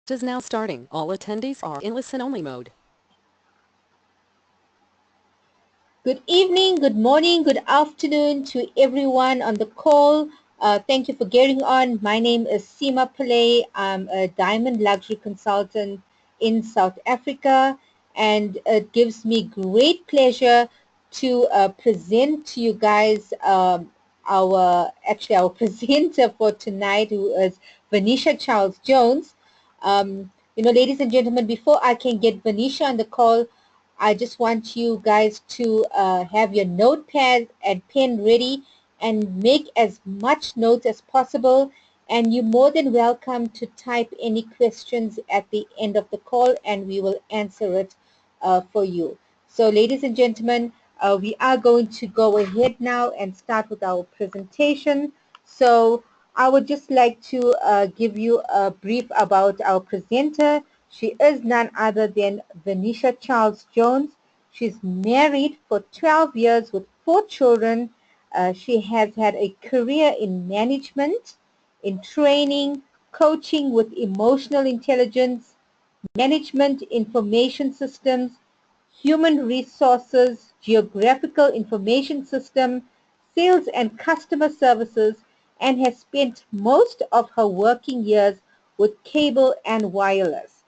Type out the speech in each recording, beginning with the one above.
Is now starting. All attendees are in listen-only mode. Good evening, good morning, good afternoon to everyone on the call. Thank you for getting on. My name is Seema Pillay. I'm a diamond luxury consultant in South Africa, and it gives me great pleasure to present to you guys our presenter for tonight, who is Venetia Charles Jones. Ladies and gentlemen, before I can get Venetia on the call, I just want you guys to have your notepad and pen ready and make as much notes as possible. And you're more than welcome to type any questions at the end of the call, and we will answer it for you. So ladies and gentlemen, we are going to go ahead now and start with our presentation. So I would just like to give you a brief about our presenter. She is none other than Venetia Charles Jones. She's married for 12 years with 4 children. She has had a career in management, in training, coaching with emotional intelligence, management information systems, human resources, geographical information system, sales and customer services, and has spent most of her working years with cable and wireless.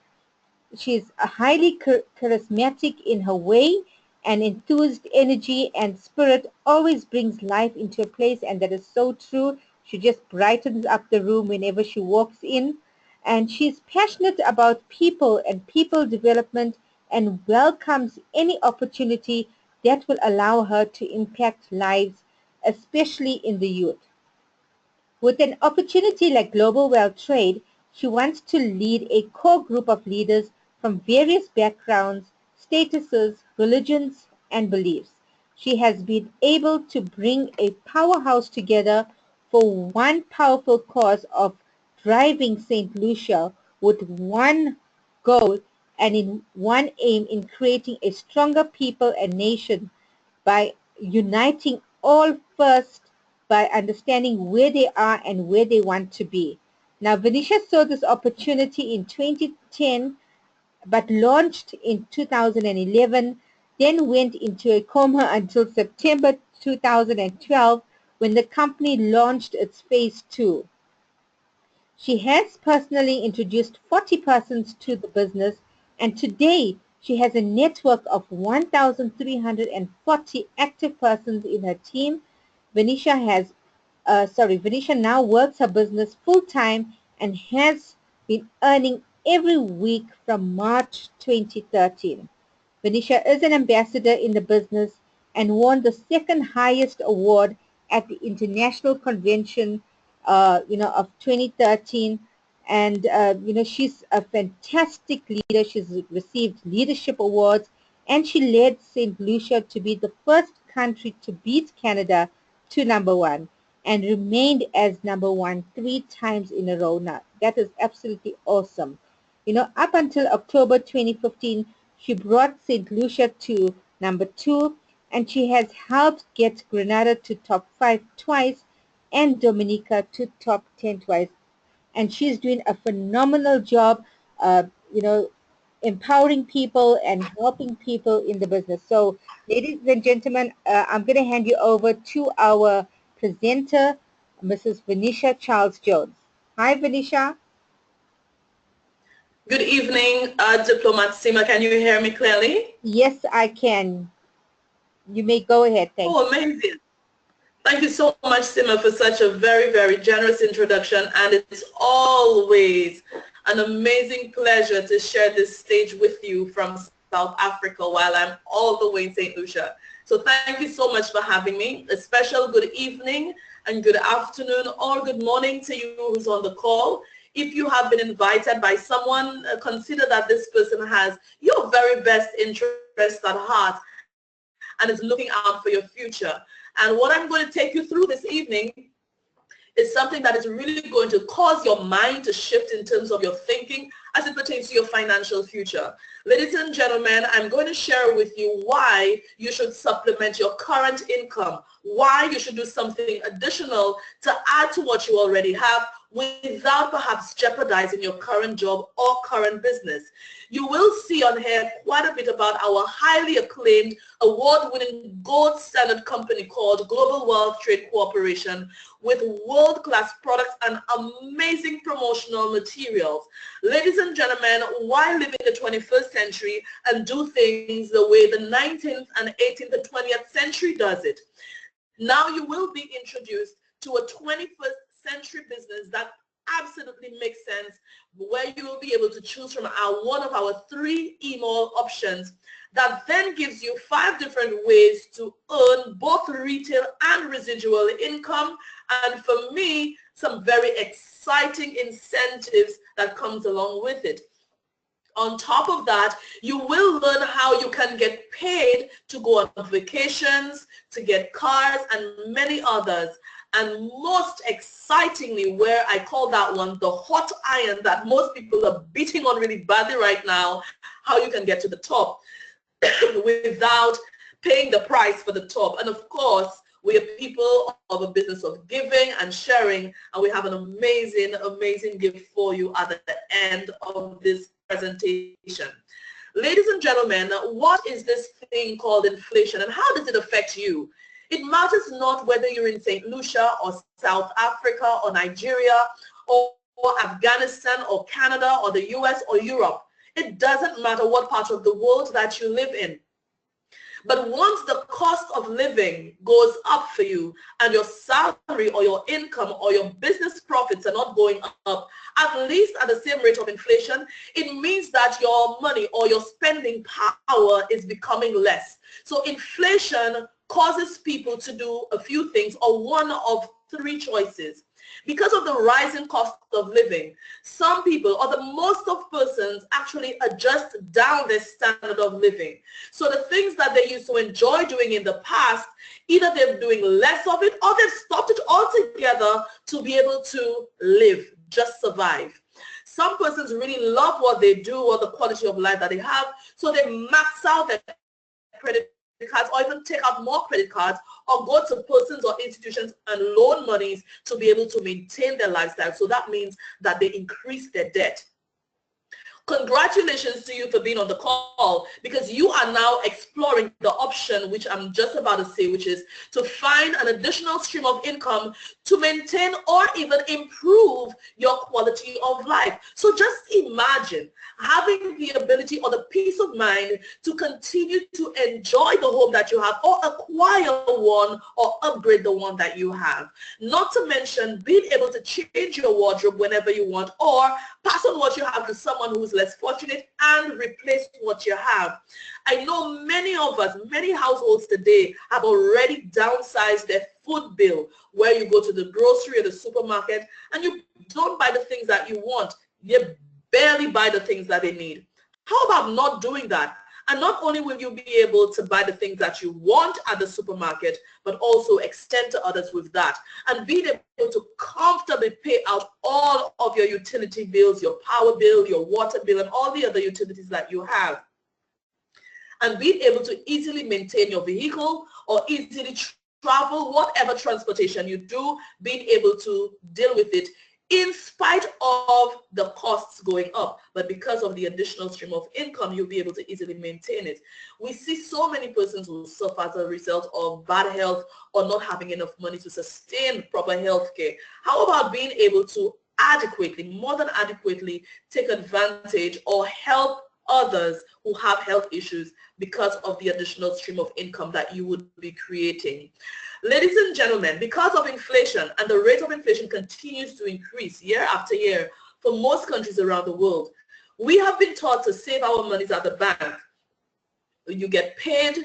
She's a highly charismatic in her way, and enthused energy and spirit always brings life into a place, and that is so true. She just brightens up the room whenever she walks in, and she's passionate about people and people development and welcomes any opportunity that will allow her to impact lives, especially in the youth. With an opportunity like Global World Trade, she wants to lead a core group of leaders from various backgrounds, statuses, religions, and beliefs. She has been able to bring a powerhouse together for one powerful cause of driving St. Lucia with one goal and in one aim in creating a stronger people and nation by uniting all first by understanding where they are and where they want to be. Now, Venetia saw this opportunity in 2010, but launched in 2011, then went into a coma until September 2012, when the company launched its phase 2. She has personally introduced 40 persons to the business, and today she has a network of 1,340 active persons in her team. Venetia now works her business full-time and has been earning every week from March 2013. Venetia is an ambassador in the business and won the second highest award at the International Convention, of 2013. And, she's a fantastic leader. She's received leadership awards, and she led St. Lucia to be the first country to beat Canada to number 1 and remained as number 1 3 times in a row now. That is absolutely awesome. Up until October 2015, she brought St. Lucia to number 2, and she has helped get Grenada to top 5 twice and Dominica to top 10 twice. And she's doing a phenomenal job, uh, you know, empowering people and helping people in the business. So, ladies and gentlemen, I'm going to hand you over to our presenter, Mrs. Venetia Charles Jones. Hi, Venetia. Good evening, Diplomat Sima. Can you hear me clearly? Yes, I can. You may go ahead. Thank you. Oh, amazing. Thank you so much, Sima, for such a very, very generous introduction. And it's always an amazing pleasure to share this stage with you from South Africa while I'm all the way in St. Lucia. So thank you so much for having me. A special good evening and good afternoon or good morning to you who's on the call. If you have been invited by someone, consider that this person has your very best interest at heart and is looking out for your future. And what I'm going to take you through this evening is something that is really going to cause your mind to shift in terms of your thinking as it pertains to your financial future. Ladies and gentlemen, I'm going to share with you why you should supplement your current income, why you should do something additional to add to what you already have, without perhaps jeopardizing your current job or current business. You will see on here quite a bit about our highly acclaimed, award-winning gold standard company called Global Wealth Trade Corporation, with world-class products and amazing promotional materials. Ladies and gentlemen, why live in the 21st century and do things the way the 19th and 18th and 20th century does it? Now you will be introduced to a 21st century business that absolutely makes sense, where you will be able to choose from one of our 3 email options that then gives you 5 different ways to earn both retail and residual income, and for me, some very exciting incentives that comes along with it. On top of that, you will learn how you can get paid to go on vacations, to get cars, and many others. And most excitingly, where I call that one the hot iron that most people are beating on really badly right now, how you can get to the top without paying the price for the top. And of course, we are people of a business of giving and sharing, and we have an amazing, amazing gift for you at the end of this presentation. Ladies and gentlemen, what is this thing called inflation, and how does it affect you? It matters not whether you're in St. Lucia or South Africa or Nigeria or Afghanistan or Canada or the US or Europe. It doesn't matter what part of the world that you live in. But once the cost of living goes up for you and your salary or your income or your business profits are not going up, at least at the same rate of inflation, it means that your money or your spending power is becoming less. So inflation causes people to do a few things, or one of 3 choices. Because of the rising cost of living, some people, or the most of persons, actually adjust down their standard of living. So the things that they used to enjoy doing in the past, either they're doing less of it or they've stopped it altogether to be able to live, just survive. Some persons really love what they do or the quality of life that they have, so they max out their credit cards or even take out more credit cards or go to persons or institutions and loan monies to be able to maintain their lifestyle. So that means that they increase their debt. Congratulations to you for being on the call, because you are now exploring the option which I'm just about to say, which is to find an additional stream of income to maintain or even improve your quality of life. So just imagine having the ability or the peace of mind to continue to enjoy the home that you have, or acquire one or upgrade the one that you have. Not to mention being able to change your wardrobe whenever you want, or pass on what you have to someone who's less fortunate and replace what you have. I know many of us, many households today have already downsized their food bill, where you go to the grocery or the supermarket and you don't buy the things that you want. You barely buy the things that they need. How about not doing that? And not only will you be able to buy the things that you want at the supermarket, but also extend to others with that, and being able to comfortably pay out all of your utility bills, your power bill, your water bill, and all the other utilities that you have. And being able to easily maintain your vehicle or easily travel, whatever transportation you do, being able to deal with it in spite of the costs going up. But because of the additional stream of income, you'll be able to easily maintain it. We see so many persons who suffer as a result of bad health or not having enough money to sustain proper health care. How about being able to adequately, more than adequately, take advantage or help others who have health issues because of the additional stream of income that you would be creating? Ladies and gentlemen, because of inflation, and the rate of inflation continues to increase year after year for most countries around the world, we have been taught to save our monies at the bank. You get paid,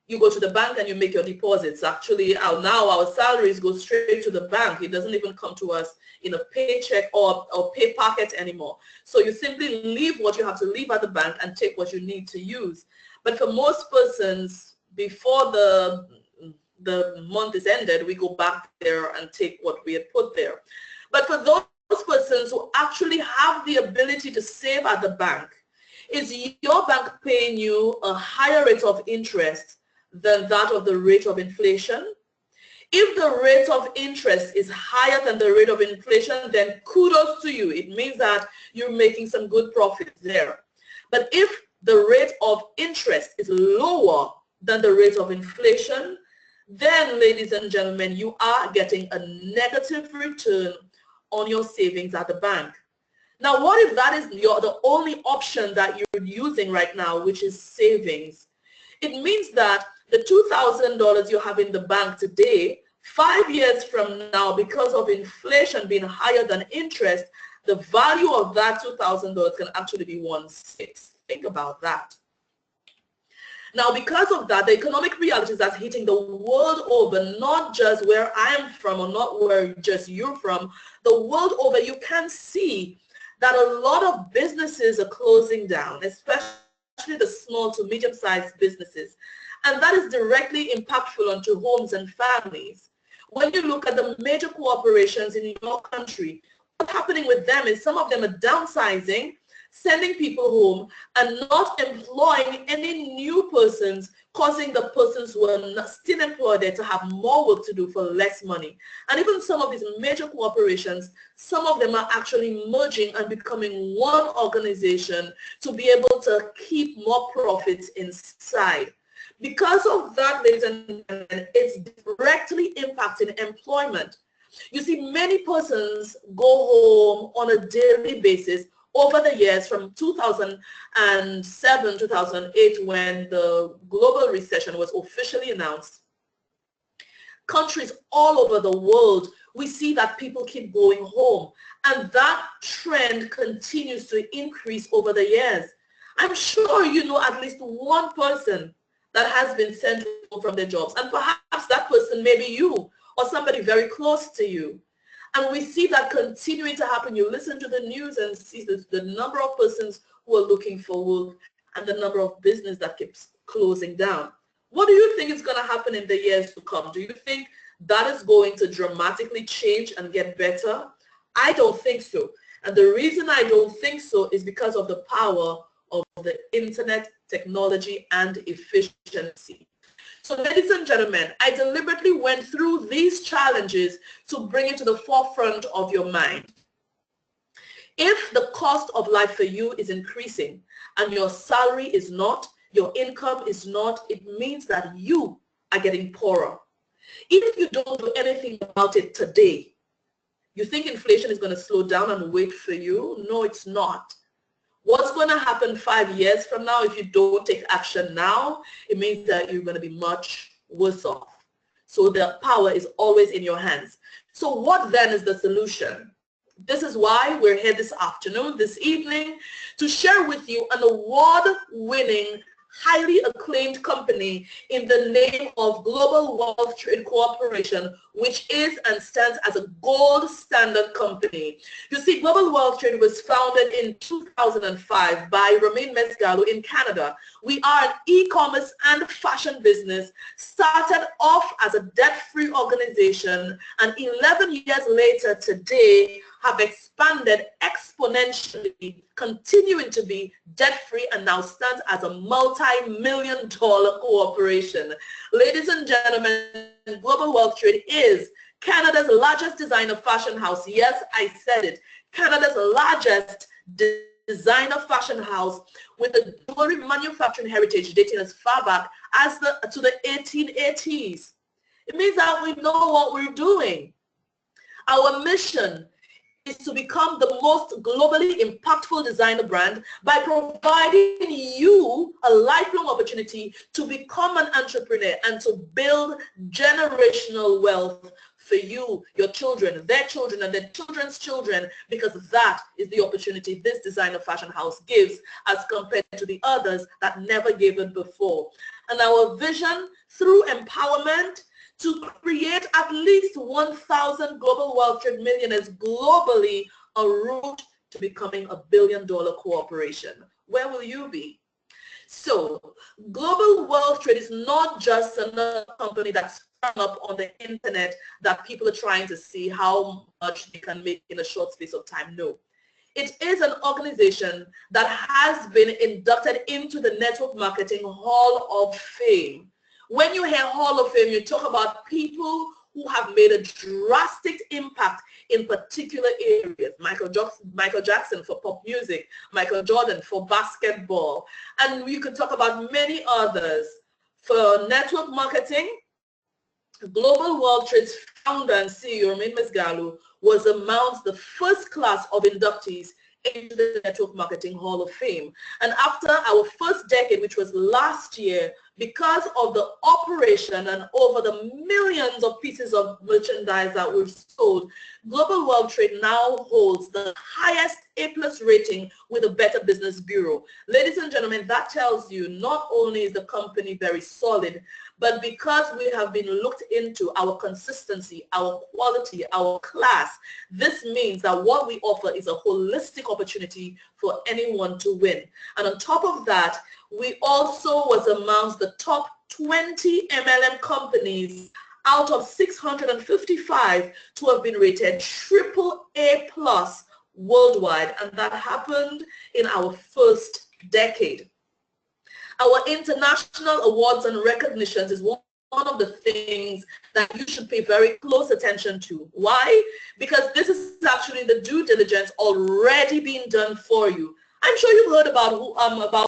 you go to the bank and you make your deposits. Actually, now our salaries go straight to the bank. It doesn't even come to us in a paycheck or pay packet anymore. So you simply leave what you have to leave at the bank and take what you need to use. But for most persons, before the month is ended, we go back there and take what we had put there. But for those persons who actually have the ability to save at the bank, is your bank paying you a higher rate of interest than that of the rate of inflation? If the rate of interest is higher than the rate of inflation, then kudos to you. It means that you're making some good profits there. But if the rate of interest is lower than the rate of inflation, then, ladies and gentlemen, you are getting a negative return on your savings at the bank. Now, what if that is the only option that you're using right now, which is savings? It means that the $2,000 you have in the bank today, 5 years from now, because of inflation being higher than interest, the value of that $2,000 can actually be 1/6. Think about that. Now, because of that, the economic realities that's hitting the world over, not just where I am from or not where just you're from, the world over, you can see that a lot of businesses are closing down, especially the small to medium-sized businesses. And that is directly impactful onto homes and families. When you look at the major corporations in your country, what's happening with them is some of them are downsizing, sending people home, and not employing any new persons, causing the persons who are still employed there to have more work to do for less money. And even some of these major corporations, some of them are actually merging and becoming one organization to be able to keep more profits inside. Because of that, ladies and gentlemen, it's directly impacting employment. You see, many persons go home on a daily basis over the years from 2007, 2008, when the global recession was officially announced. Countries all over the world, we see that people keep going home, and that trend continues to increase over the years. I'm sure you know at least one person that has been sent home from their jobs, and perhaps that person may be you or somebody very close to you. And we see that continuing to happen. You listen to the news and see the number of persons who are looking for work and the number of business that keeps closing down. What do you think is going to happen in the years to come? Do you think that is going to dramatically change and get better? I don't think so. And the reason I don't think so is because of the power of the internet, technology, and efficiency. So, ladies and gentlemen, I deliberately went through these challenges to bring it to the forefront of your mind. If the cost of life for you is increasing and your salary is not, your income is not, it means that you are getting poorer. Even if you don't do anything about it today, you think inflation is going to slow down and wait for you? No, it's not. What's going to happen 5 years from now if you don't take action now? It means that you're going to be much worse off. So the power is always in your hands. So what then is the solution? This is why we're here this afternoon, this evening, to share with you an award-winning, highly acclaimed company in the name of Global Wealth Trade Corporation, which is and stands as a gold standard company. You see, Global Wealth Trade was founded in 2005 by Romain Mesgallo in Canada. We are an e-commerce and fashion business, started off as a debt-free organization, and 11 years later today have expanded exponentially, continuing to be debt-free, and now stands as a multi-million-dollar corporation. Ladies and gentlemen, Global Wealth Trade is Canada's largest designer fashion house. Yes, I said it. Canada's largest designer fashion house with a jewelry manufacturing heritage dating as far back as to the 1880s. It means that we know what we're doing. Our mission is to become the most globally impactful designer brand by providing you a lifelong opportunity to become an entrepreneur and to build generational wealth for you, your children, their children, and their children's children, because that is the opportunity this designer fashion house gives as compared to the others that never gave it before. And our vision through empowerment to create at least 1,000 Global Wealth Trade millionaires globally en route to becoming a billion-dollar corporation. Where will you be? So, Global Wealth Trade is not just another company that's sprung up on the internet that people are trying to see how much they can make in a short space of time. No. It is an organization that has been inducted into the Network Marketing Hall of Fame. When you hear Hall of Fame, you talk about people who have made a drastic impact in particular areas. Michael Jackson for pop music, Michael Jordan for basketball, and we could talk about many others. For network marketing, Global World Trade's founder and CEO, Ms. Galu, was amongst the first class of inductees into the Network Marketing Hall of Fame. And after our first decade, which was last year, because of the operation and over the millions of pieces of merchandise that we've sold, Global World Trade now holds the highest A+ rating with the Better Business Bureau. Ladies and gentlemen, that tells you not only is the company very solid, but because we have been looked into our consistency, our quality, our class, this means that what we offer is a holistic opportunity for anyone to win. And on top of that, we also was amongst the top 20 MLM companies out of 655 to have been rated AAA+ worldwide, and that happened in our first decade. Our international awards and recognitions is one of the things that you should pay very close attention to. Why? Because this is actually the due diligence already being done for you. I'm sure you've heard about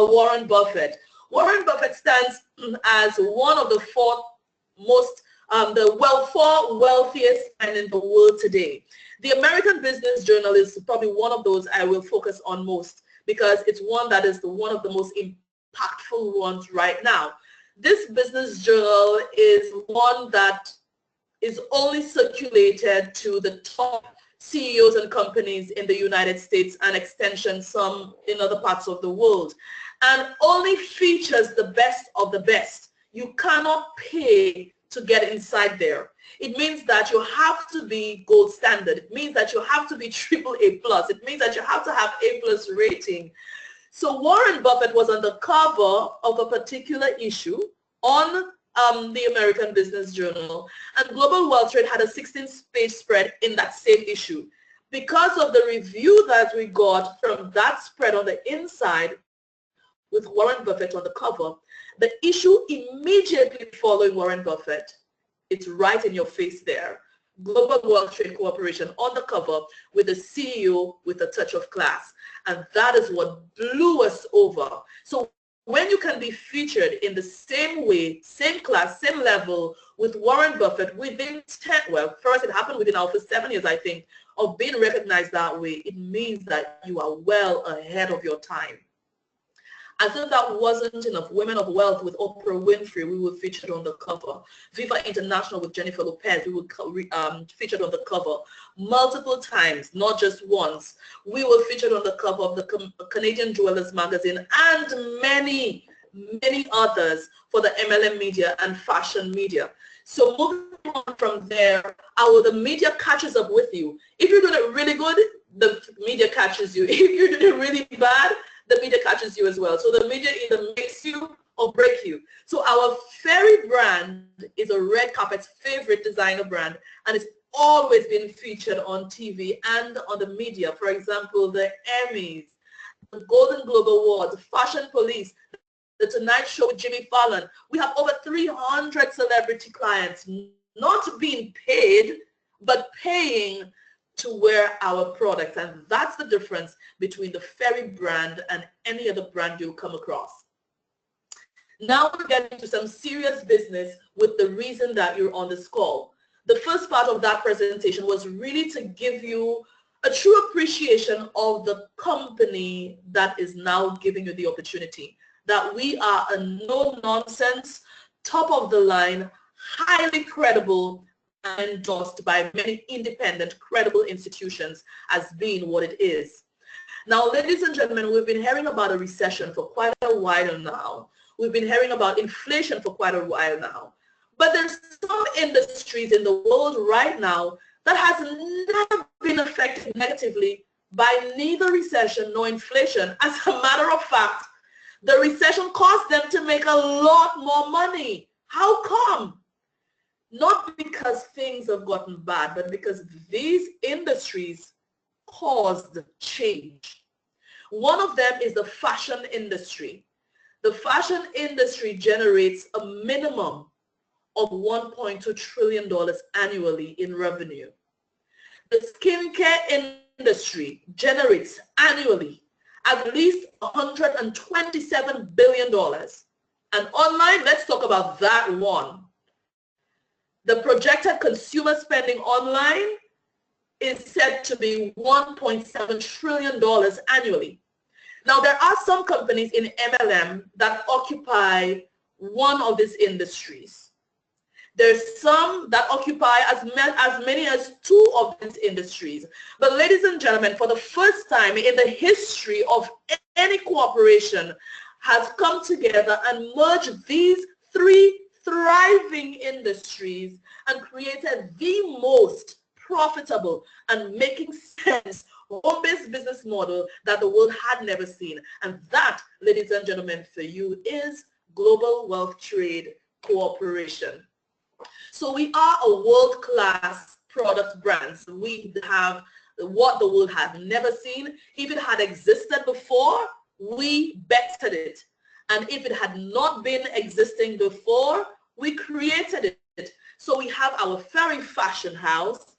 Warren Buffett. Warren Buffett stands as one of the four wealthiest men in the world today. The American Business Journal is probably one of those I will focus on most because it's one that is one of the most impactful ones right now. This business journal is one that is only circulated to the top CEOs and companies in the United States and extension some in other parts of the world, and only features the best of the best. You cannot pay to get inside there. It means that you have to be gold standard. It means that you have to be AAA+. It means that you have to have A+ rating. So Warren Buffett was on the cover of a particular issue on the American Business Journal, and Global World Trade had a 16-page spread in that same issue. Because of the review that we got from that spread on the inside with Warren Buffett on the cover, the issue immediately following Warren Buffett, it's right in your face there. Global World Trade Corporation on the cover with the CEO with a touch of class. And that is what blew us over. So when you can be featured in the same way, same class, same level with Warren Buffett within first it happened within our first 7 years, I think, of being recognized that way, it means that you are well ahead of your time. As if that wasn't enough, Women of Wealth with Oprah Winfrey, we were featured on the cover. Viva International with Jennifer Lopez, we were featured on the cover multiple times, not just once. We were featured on the cover of the Canadian Jewelers magazine and many, many others for the MLM media and fashion media. So moving on from there, the media catches up with you. If you're doing it really good, the media catches you. If you're doing it really bad, the media catches you as well. So the media either makes you or break you. So our Fairy brand is a red carpet's favorite designer brand, and it's always been featured on TV and on the media. For example, the Emmys, the Golden Globe Awards, Fashion Police, The Tonight Show with Jimmy Fallon. We have over 300 celebrity clients not being paid, but paying to wear our products, and that's the difference between the Fairy brand and any other brand you'll come across. Now we're getting into some serious business with the reason that you're on this call. The first part of that presentation was really to give you a true appreciation of the company that is now giving you the opportunity, that we are a no-nonsense, top-of-the-line, highly credible, endorsed by many independent, credible institutions as being what it is. Now, ladies and gentlemen, we've been hearing about a recession for quite a while now. We've been hearing about inflation for quite a while now. But there's some industries in the world right now that has never been affected negatively by neither recession nor inflation. As a matter of fact, the recession caused them to make a lot more money. How come? Not because things have gotten bad, but because these industries caused change. One of them is the fashion industry. The fashion industry generates a minimum of $1.2 trillion annually in revenue. The skincare industry generates annually at least $127 billion. And online, let's talk about that one. The projected consumer spending online is said to be $1.7 trillion annually. Now, there are some companies in MLM that occupy one of these industries. There's some that occupy as many as two of these industries. But ladies and gentlemen, for the first time in the history of any corporation has come together and merged these three thriving industries and created the most profitable and making sense home-based business model that the world had never seen. And that, ladies and gentlemen, for you is Global Wealth Trade Corporation. So we are a world-class product brand. So we have what the world has never seen. If it had existed before, we bettered it. And if it had not been existing before, we created it. So we have our Fairy Fashion House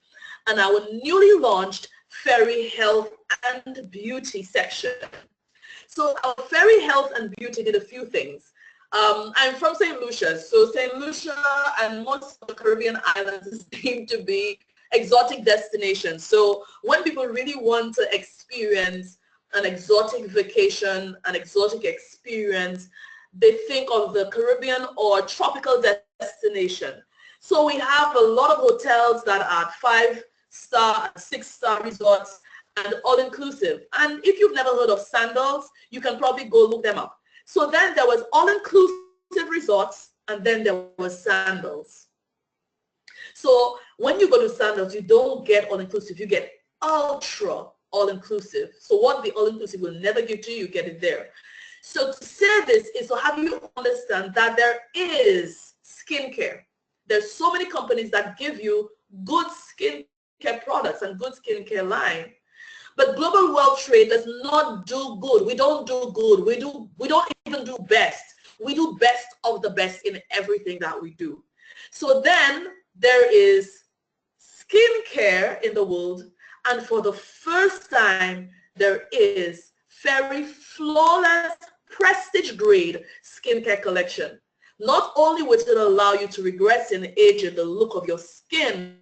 and our newly launched Fairy Health and Beauty section. So our Fairy Health and Beauty did a few things. I'm from St. Lucia, so St. Lucia and most of the Caribbean islands seem to be exotic destinations. So when people really want to experience an exotic vacation, an exotic experience, they think of the Caribbean or tropical destination. So we have a lot of hotels that are 5-star, 6-star resorts and all-inclusive. And if you've never heard of Sandals, you can probably go look them up. So then there was all-inclusive resorts, and then there was Sandals. So when you go to Sandals, you don't get all-inclusive, you get ultra all-inclusive. So what the all-inclusive will never give to you, you get it there. So to say this is to have you understand that there is skincare. There's so many companies that give you good skincare products and good skincare line. But Global Wealth Trade does not do good. We don't do good. We don't even do best. We do best of the best in everything that we do. So then there is skincare in the world, and for the first time there is very flawless prestige grade skincare collection. Not only will it allow you to regress in age in the look of your skin,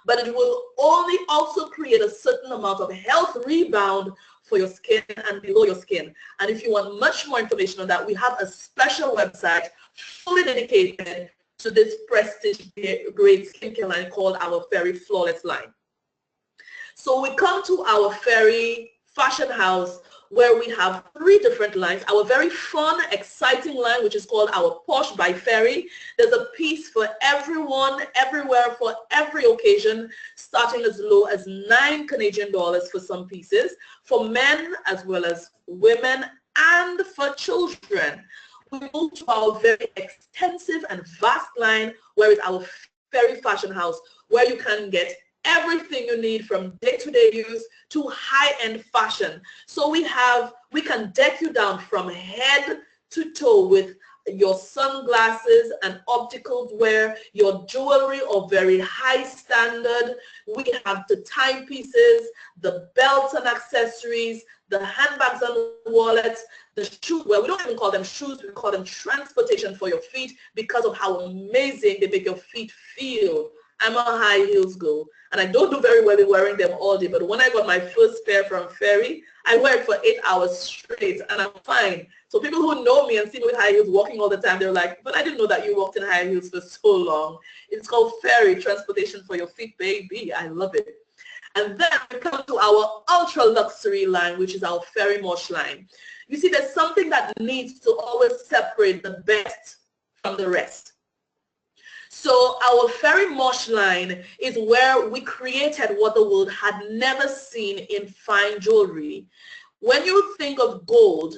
but it will only also create a certain amount of health rebound for your skin and below your skin. And if you want much more information on that, we have a special website fully dedicated to this prestige grade skincare line called our Fairy Flawless line. So we come to our Fairy Fashion House, where we have 3 different lines. Our very fun, exciting line, which is called our Posh by Fairy. There's a piece for everyone, everywhere, for every occasion, starting as low as 9 Canadian dollars for some pieces, for men as well as women, and for children. We move to our very extensive and vast line, where is our Fairy Fashion House, where you can get everything you need from day-to-day use to high-end fashion. So we can deck you down from head to toe with your sunglasses and optical wear, your jewelry of very high standard. We have the timepieces, the belts and accessories, the handbags and wallets, the shoes. Well, we don't even call them shoes, we call them transportation for your feet because of how amazing they make your feet feel. I'm a high heels girl, and I don't do very well in wearing them all day, but when I got my first pair from Fairy, I wear it for 8 hours straight, and I'm fine. So people who know me and see me with high heels walking all the time, they're like, but I didn't know that you walked in high heels for so long. It's called Fairy, transportation for your feet, baby. I love it. And then we come to our ultra luxury line, which is our Fairy Mosh line. You see, there's something that needs to always separate the best from the rest. So our Fairy Mosh line is where we created what the world had never seen in fine jewelry. When you think of gold,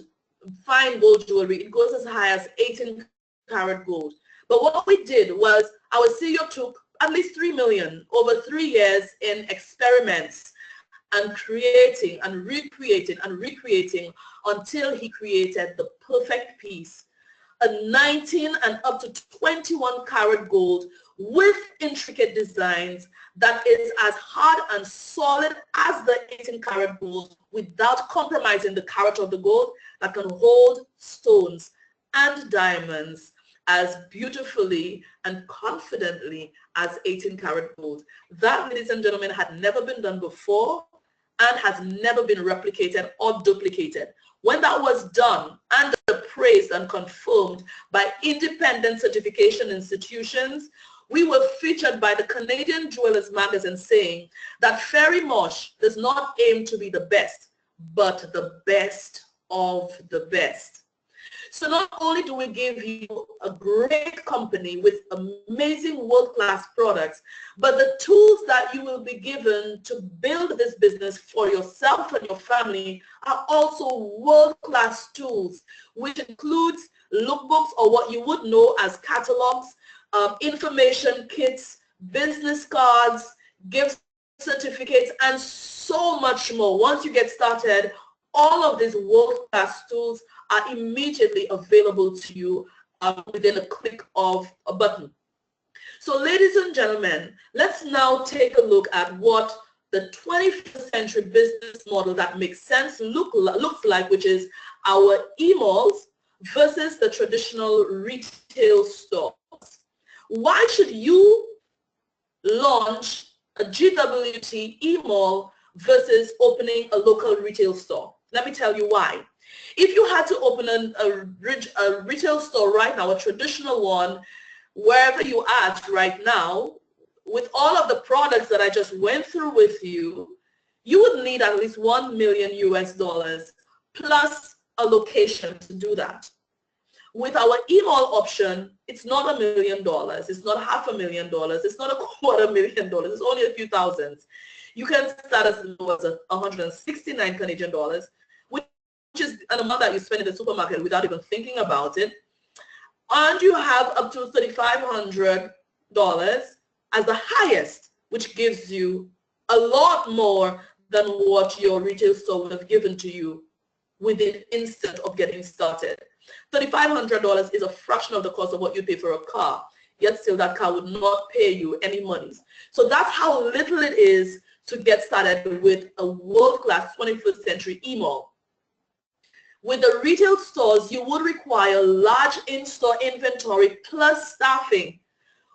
fine gold jewelry, it goes as high as 18 karat gold. But what we did was our CEO took at least 3 million over 3 years in experiments and creating and recreating until he created the perfect piece a 19 and up to 21 karat gold with intricate designs that is as hard and solid as the 18 karat gold without compromising the character of the gold, that can hold stones and diamonds as beautifully and confidently as 18 karat gold. That, ladies and gentlemen, had never been done before and has never been replicated or duplicated. When that was done and appraised and confirmed by independent certification institutions, we were featured by the Canadian Jewelers magazine saying that Fairy Mosh does not aim to be the best, but the best of the best. So not only do we give you a great company with amazing world-class products, but the tools that you will be given to build this business for yourself and your family are also world-class tools, which includes lookbooks, or what you would know as catalogs, information kits, business cards, gift certificates, and so much more. Once you get started, all of these world-class tools are immediately available to you within a click of a button. So ladies and gentlemen, let's now take a look at what the 21st century business model that makes sense looks like, which is our e-malls versus the traditional retail stores. Why should you launch a GWT e-mall versus opening a local retail store? Let me tell you why. If you had to open a retail store right now, a traditional one, wherever you are right now, with all of the products that I just went through with you, you would need at least $1 million US plus a location to do that. With our e-mall option, it's not $1 million, it's not $500,000, it's not $250,000, it's only a few thousands. You can start as low as 169 Canadian dollars, which is an amount that you spend in the supermarket without even thinking about it. And you have up to $3,500 as the highest, which gives you a lot more than what your retail store would have given to you within instant of getting started. $3,500 is a fraction of the cost of what you pay for a car, yet still that car would not pay you any money. So that's how little it is to get started with a world-class 21st century e-mall. With the retail stores, you would require large in-store inventory plus staffing.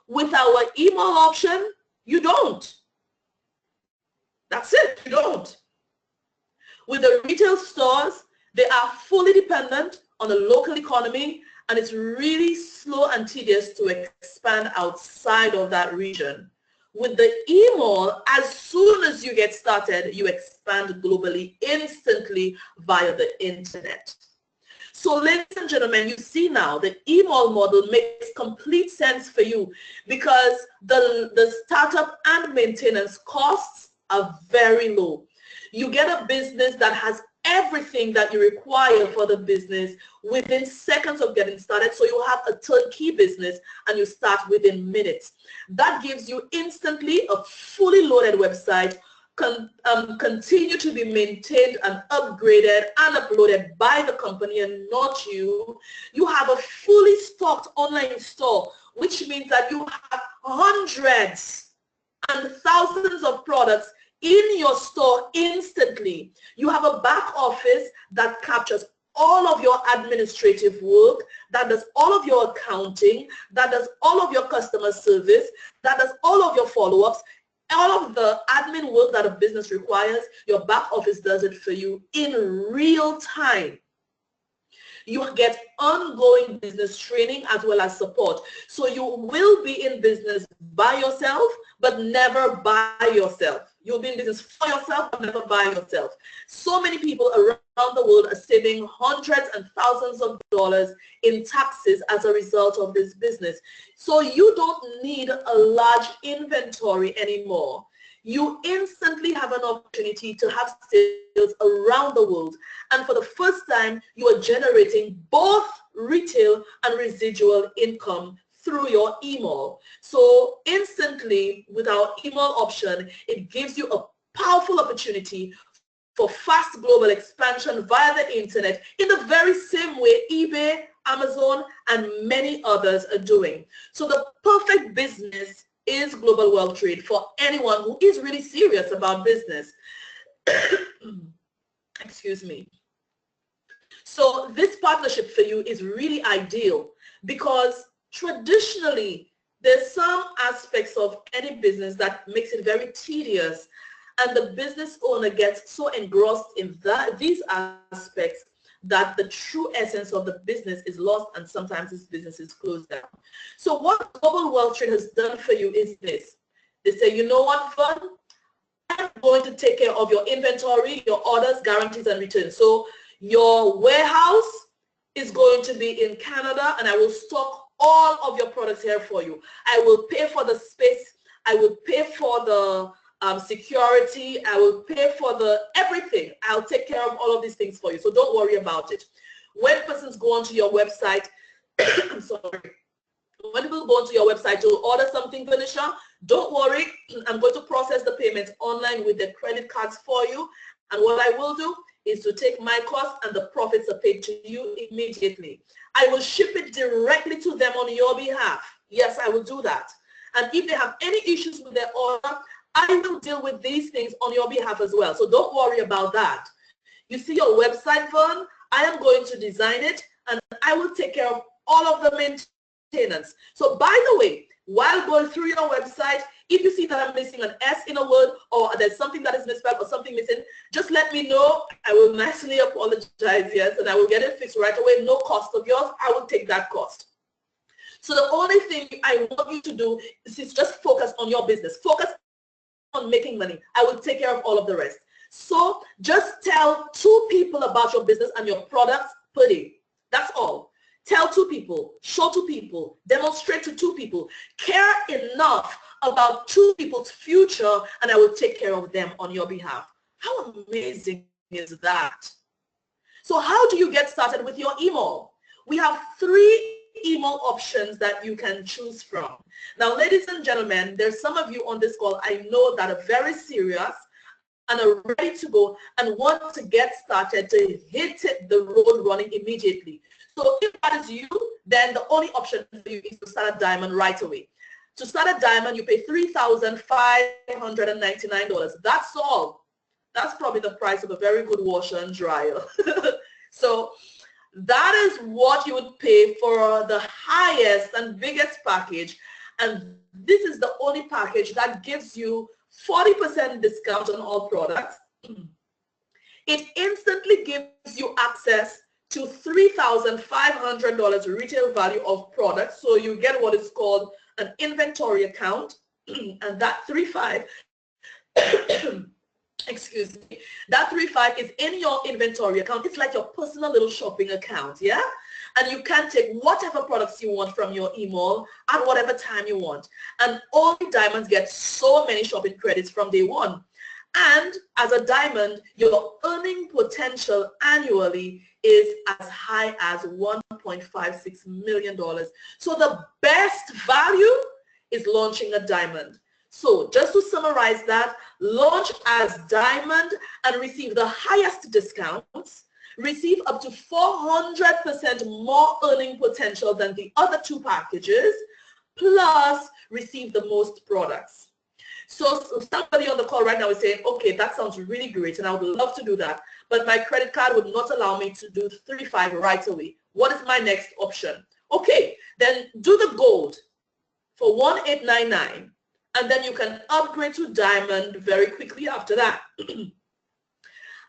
With our e-mall option, you don't. That's it, you don't. With the retail stores, they are fully dependent on the local economy, and it's really slow and tedious to expand outside of that region. With the e-mall, as soon as you get started, you expand globally instantly via the internet. So ladies and gentlemen, you see now the e-mall model makes complete sense for you because the startup and maintenance costs are very low. You get a business that has everything that you require for the business within seconds of getting started. So you have a turnkey business and you start within minutes. That gives you instantly a fully loaded website, continue to be maintained and upgraded and uploaded by the company and not you. You have a fully stocked online store, which means that you have hundreds and thousands of products in your store instantly. You have a back office that captures all of your administrative work, that does all of your accounting, that does all of your customer service, that does all of your follow-ups, all of the admin work that a business requires. Your back office does it for you in real time. You get ongoing business training as well as support. So you will be in business by yourself, but never by yourself. You'll be in business for yourself, but never by yourself. So many people around the world are saving hundreds and thousands of dollars in taxes as a result of this business. So you don't need a large inventory anymore. You instantly have an opportunity to have sales around the world. And for the first time, you are generating both retail and residual income through your e-mall. So instantly, with our e-mall option, it gives you a powerful opportunity for fast global expansion via the internet in the very same way eBay Amazon, and many others are doing. So the perfect business is global wealth trade for anyone who is really serious about business. Excuse me. So this partnership for you is really ideal because traditionally there's some aspects of any business that makes it very tedious, and the business owner gets so engrossed in these aspects that the true essence of the business is lost, and sometimes this business is closed down. So what Global Wealth Trade has done for you is this. They say, you know what, Fun? I'm going to take care of your inventory, your orders, guarantees, and returns. So your warehouse is going to be in Canada, and I will stock all of your products here for you. I will pay for the space. I will pay for the security. I will pay for the everything. I'll take care of all of these things for you. So don't worry about it. When persons go onto your website, I'm sorry. When people go onto your website to order something, Venetia, don't worry. I'm going to process the payments online with the credit cards for you. And what I will do is to take my cost, and the profits are paid to you immediately. I will ship it directly to them on your behalf. Yes, I will do that. And if they have any issues with their order, I will deal with these things on your behalf as well. So don't worry about that. You see your website, Vern? I am going to design it, and I will take care of all of the maintenance. So by the way, while going through your website, if you see that I'm missing an S in a word, or there's something that is misspelled or something missing, just let me know. I will nicely apologize, yes, and I will get it fixed right away. No cost of yours. I will take that cost. So the only thing I want you to do is just focus on your business. Focus on making money. I will take care of all of the rest. So just tell 2 people about your business and your products per day. That's all. Tell 2 people, show 2 people, demonstrate to 2 people, care enough about 2 people's future, and I will take care of them on your behalf. How amazing is that? So how do you get started with your email? We have 3 email options that you can choose from. Now, ladies and gentlemen, there's some of you on this call I know that are very serious and are ready to go and want to get started to hit the road running immediately. So if that is you, then the only option for you is to start a diamond right away. To start a diamond, you pay $3,599. That's all. That's probably the price of a very good washer and dryer. So that is what you would pay for the highest and biggest package. And this is the only package that gives you 40% discount on all products. It instantly gives you access to $3,500 retail value of products. So you get what is called an inventory account, and that 3.5 excuse me, that 3.5 is in your inventory account. It's like your personal little shopping account, yeah? And you can take whatever products you want from your email at whatever time you want. And only diamonds get so many shopping credits from day one. And as a diamond, your earning potential annually is as high as $1.56 million. So the best value is launching a diamond. So just to summarize that, launch as diamond and receive the highest discounts, receive up to 400% more earning potential than the other 2 packages, plus receive the most products. So somebody on the call right now is saying, okay, that sounds really great and I would love to do that, but my credit card would not allow me to do 3.5 right away. What is my next option? Okay, then do the gold for $1,899, and then you can upgrade to diamond very quickly after that.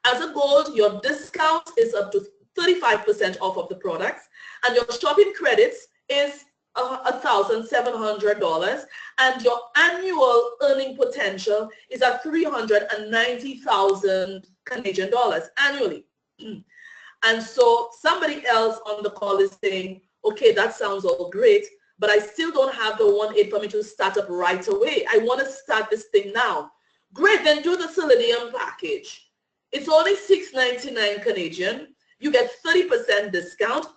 As a gold, your discount is up to 35% off of the products, and your shopping credits is $1,700, and your annual earning potential is at 390,000 Canadian dollars annually. And so somebody else on the call is saying, okay, that sounds all great, but I still don't have the 1.8 for me to start up right away. I want to start this thing now. Great, then do the Selenium package. It's only $6.99 Canadian. You get 30% discount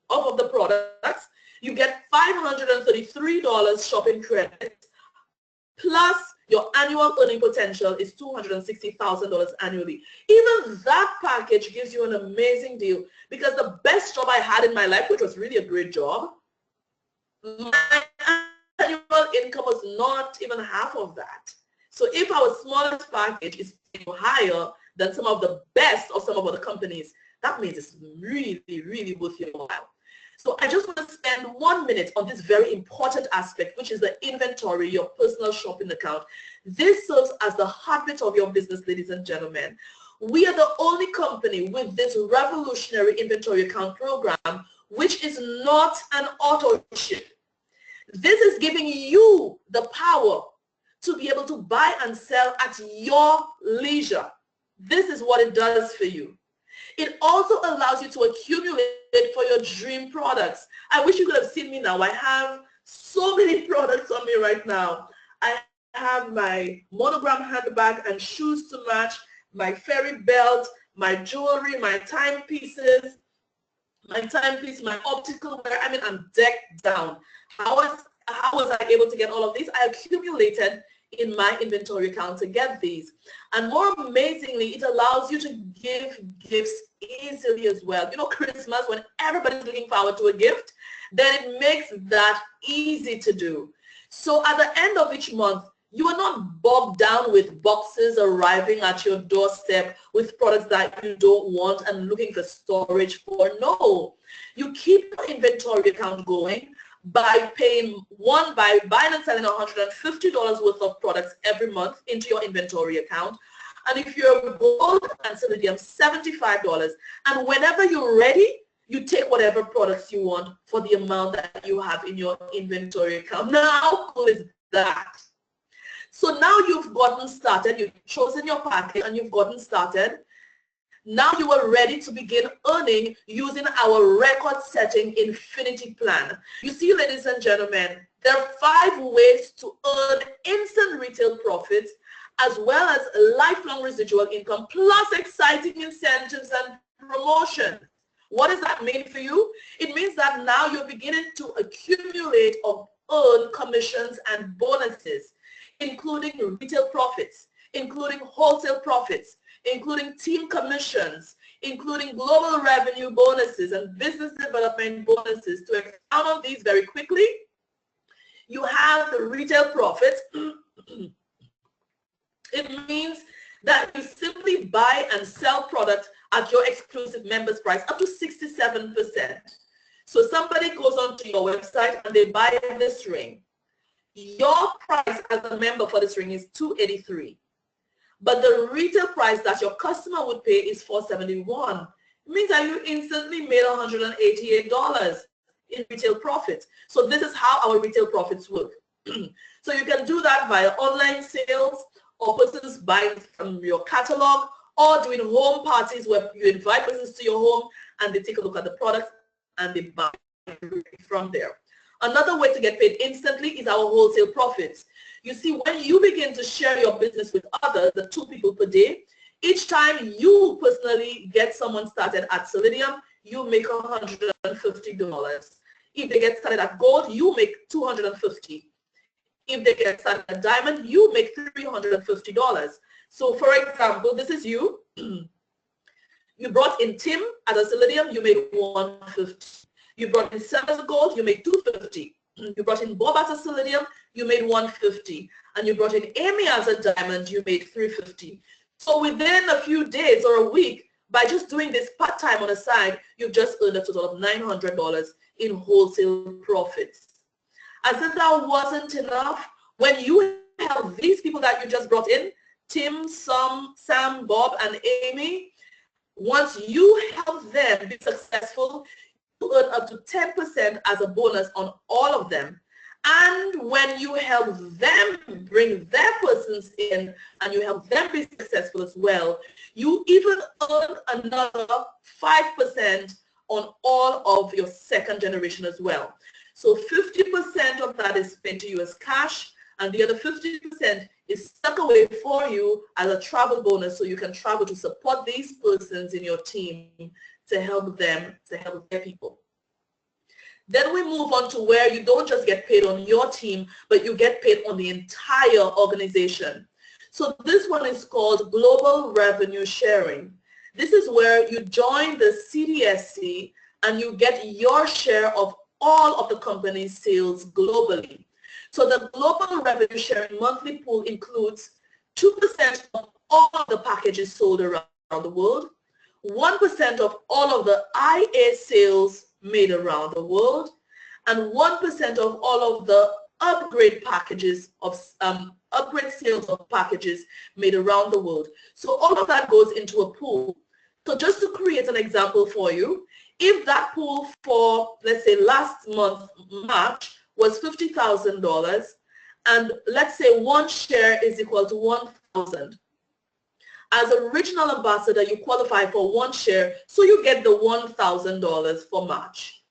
off of the products. You get $533 shopping credits, plus your annual earning potential is $260,000 annually. Even that package gives you an amazing deal, because the best job I had in my life, which was really a great job, my annual income was not even half of that. So if our smallest package is higher than some of the best of some of other companies, that means it's really, really worth your while. So I just want to spend 1 minute on this very important aspect, which is the inventory, your personal shopping account. This serves as the heartbeat of your business, ladies and gentlemen. We are the only company with this revolutionary inventory account program, which is not an auto ship. This is giving you the power to be able to buy and sell at your leisure. This is what it does for you. It also allows you to accumulate for your dream products. I wish you could have seen me now. I have so many products on me right now. I have my monogram handbag and shoes to match, my fairy belt, my jewelry, my timepieces, my optical wear. I mean, I'm decked down. How was I able to get all of these? I accumulated in my inventory account to get these. And more amazingly, it allows you to give gifts easily as well. You know, Christmas, when everybody's looking forward to a gift, then it makes that easy to do. So at the end of each month, you are not bogged down with boxes arriving at your doorstep with products that you don't want and looking for storage for. No, you keep your inventory account going by buying and selling $150 worth of products every month into your inventory account. And if you're gold and palladium, $75. And whenever you're ready, you take whatever products you want for the amount that you have in your inventory account. Now, how cool is that? So now you've gotten started, you've chosen your package and you've gotten started. Now you are ready to begin earning using our record-setting infinity plan. You see, ladies and gentlemen, there are 5 ways to earn instant retail profits, as well as lifelong residual income, plus exciting incentives and promotions. What does that mean for you? It means that now you're beginning to accumulate or earn commissions and bonuses, including retail profits, including wholesale profits, including team commissions, including global revenue bonuses and business development bonuses. To expand on these very quickly, you have the retail profits. It means that you simply buy and sell products at your exclusive members price up to 67%. So somebody goes onto your website and they buy this ring. Your price as a member for this ring is $283. But the retail price that your customer would pay is $471. It means that you instantly made $188 in retail profits. So this is how our retail profits work. So you can do that via online sales, or persons buying from your catalog, or doing home parties where you invite persons to your home and they take a look at the products and they buy from there. Another way to get paid instantly is our wholesale profits. You see, when you begin to share your business with others, the 2 people per day, each time you personally get someone started at Palladium, you make $150. If they get started at gold, you make $250. If they get started at diamond, you make $350. So for example, this is you. You brought in Tim at a Palladium, you made $150. You brought in Sam gold, you made $250. You brought in Bob as a Palladium, you made $150. And you brought in Amy as a diamond, you made $350. So within a few days or a week, by just doing this part-time on the side, you've just earned a total of $900 in wholesale profits. As if that wasn't enough, when you have these people that you just brought in, Tim, Sam, Bob, and Amy, once you help them be successful, you earn up to 10% as a bonus on all of them. And when you help them bring their persons in and you help them be successful as well, you even earn another 5% on all of your second generation as well. So 50% of that is paid to you as cash, and the other 50% is stuck away for you as a travel bonus, so you can travel to support these persons in your team to help them, to help their people. Then we move on to where you don't just get paid on your team, but you get paid on the entire organization. So this one is called Global Revenue Sharing. This is where you join the CDSC and you get your share of all of the company's sales globally. So the Global Revenue Sharing monthly pool includes 2% of all of the packages sold around the world, 1% of all of the IA sales made around the world, and 1% of all of the upgrade packages of upgrade sales of packages made around the world. So all of that goes into a pool. So just to create an example for you, if that pool for, let's say, last month, March, was $50,000, and let's say one share is equal to 1,000. As a regional ambassador, you qualify for one share, so you get the $1,000 for March.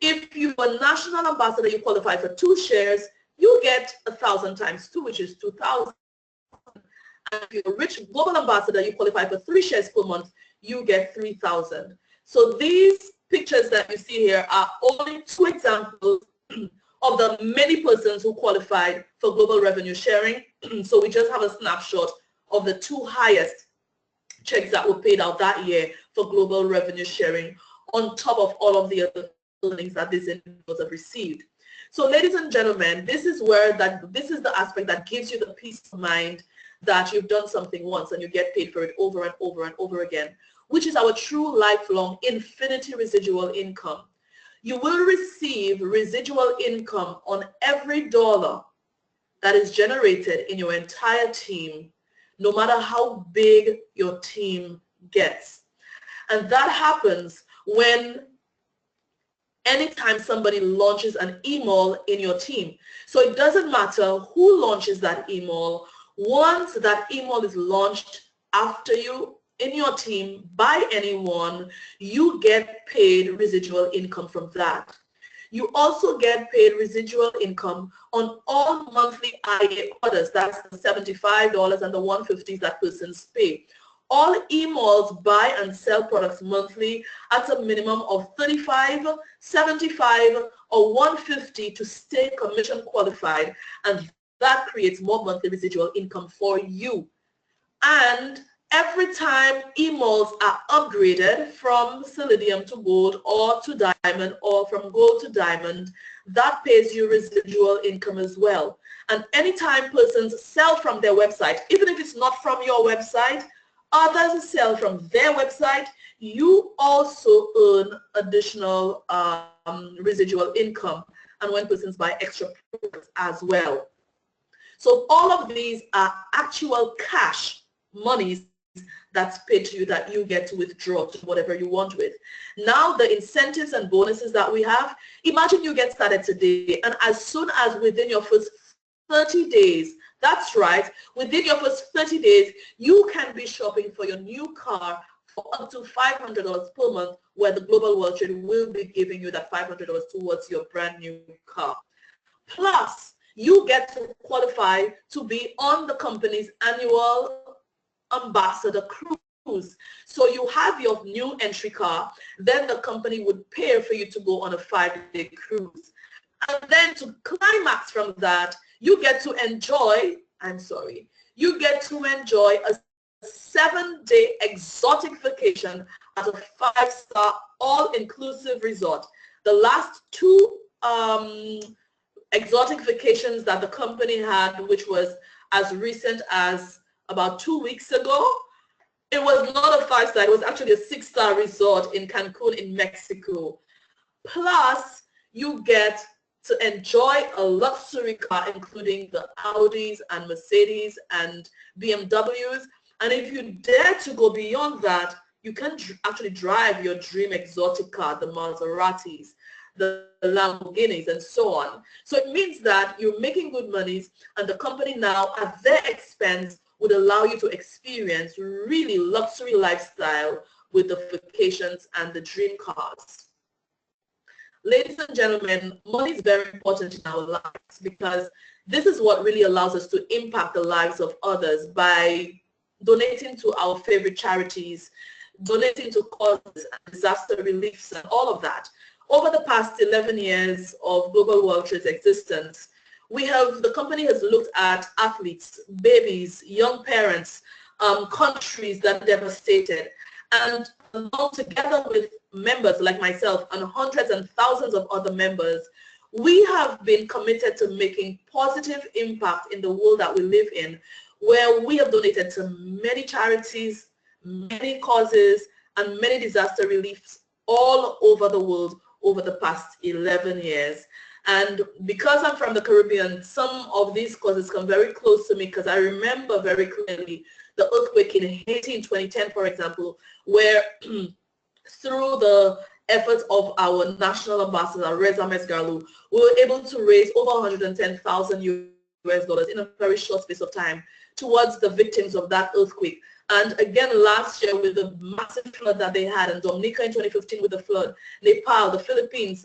If you're a national ambassador, you qualify for 2 shares, you get 1,000 times 2, which is 2,000. And if you're a rich global ambassador, you qualify for 3 shares per month, you get 3,000. So these pictures that you see here are only 2 examples of the many persons who qualified for global revenue sharing. So we just have a snapshot of the 2 highest checks that were paid out that year for global revenue sharing, on top of all of the other earnings that these individuals have received. So ladies and gentlemen, this is the aspect that gives you the peace of mind that you've done something once and you get paid for it over and over and over again, which is our true lifelong infinity residual income. You will receive residual income on every dollar that is generated in your entire team, no matter how big your team gets. And that happens when anytime somebody launches an email in your team. So it doesn't matter who launches that email. Once that email is launched after you in your team by anyone, you get paid residual income from that. You also get paid residual income on all monthly IA orders. That's the $75 and the $150 that persons pay. All emails buy and sell products monthly at a minimum of $35, $75, or $150 to stay commission qualified, and that creates more monthly residual income for you. And every time emails are upgraded from Selenium to Gold or to Diamond, or from Gold to Diamond, that pays you residual income as well. And anytime persons sell from their website, even if it's not from your website, others sell from their website, you also earn additional residual income, and when persons buy extra products as well. So all of these are actual cash monies that's paid to you that you get to withdraw to whatever you want with. Now the incentives and bonuses that we have, imagine you get started today, and as soon as within your first 30 days, that's right, within your first 30 days, you can be shopping for your new car for up to $500 per month, where the Global World Trade will be giving you that $500 towards your brand new car. Plus, you get to qualify to be on the company's annual ambassador cruise. So you have your new entry car, then the company would pay for you to go on a 5-day cruise. And then to climax from that, you get to enjoy, you get to enjoy a 7-day exotic vacation at a 5-star all-inclusive resort. The last 2 exotic vacations that the company had, which was as recent as about 2 weeks ago, it was not a 5-star, it was actually a 6-star resort in Cancun in Mexico. Plus, you get to enjoy a luxury car, including the Audis and Mercedes and BMWs. And if you dare to go beyond that, you can actually drive your dream exotic car, the Maseratis, the Lamborghinis, and so on. So it means that you're making good monies, and the company now, at their expense, would allow you to experience really luxury lifestyle with the vacations and the dream cars. Ladies and gentlemen, money is very important in our lives, because this is what really allows us to impact the lives of others by donating to our favorite charities, donating to causes and disaster reliefs and all of that. over the past 11 years of Global World Trade's existence, the company has looked at athletes, babies, young parents, countries that are devastated, and along together with members like myself and hundreds and thousands of other members, we have been committed to making positive impact in the world that we live in, where we have donated to many charities, many causes, and many disaster reliefs all over the world over the past 11 years. And because I'm from the Caribbean, some of these causes come very close to me because I remember very clearly the earthquake in Haiti in 2010, for example, where through the efforts of our national ambassador, Reza Mesgarlu, we were able to raise over 110,000 US dollars in a very short space of time towards the victims of that earthquake. And again, last year with the massive flood that they had, and Dominica in 2015 with the flood, Nepal, the Philippines,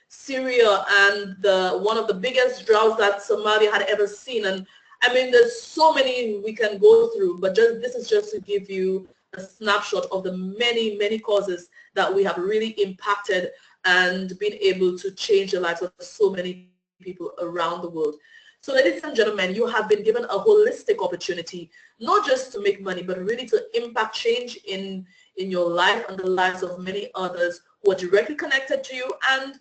Syria, and one of the biggest droughts that Somalia had ever seen. And I mean, there's so many we can go through, but this is just to give you a snapshot of the many, many causes that we have really impacted and been able to change the lives of so many people around the world. So ladies and gentlemen, you have been given a holistic opportunity, not just to make money, but really to impact change in your life and the lives of many others who are directly connected to you and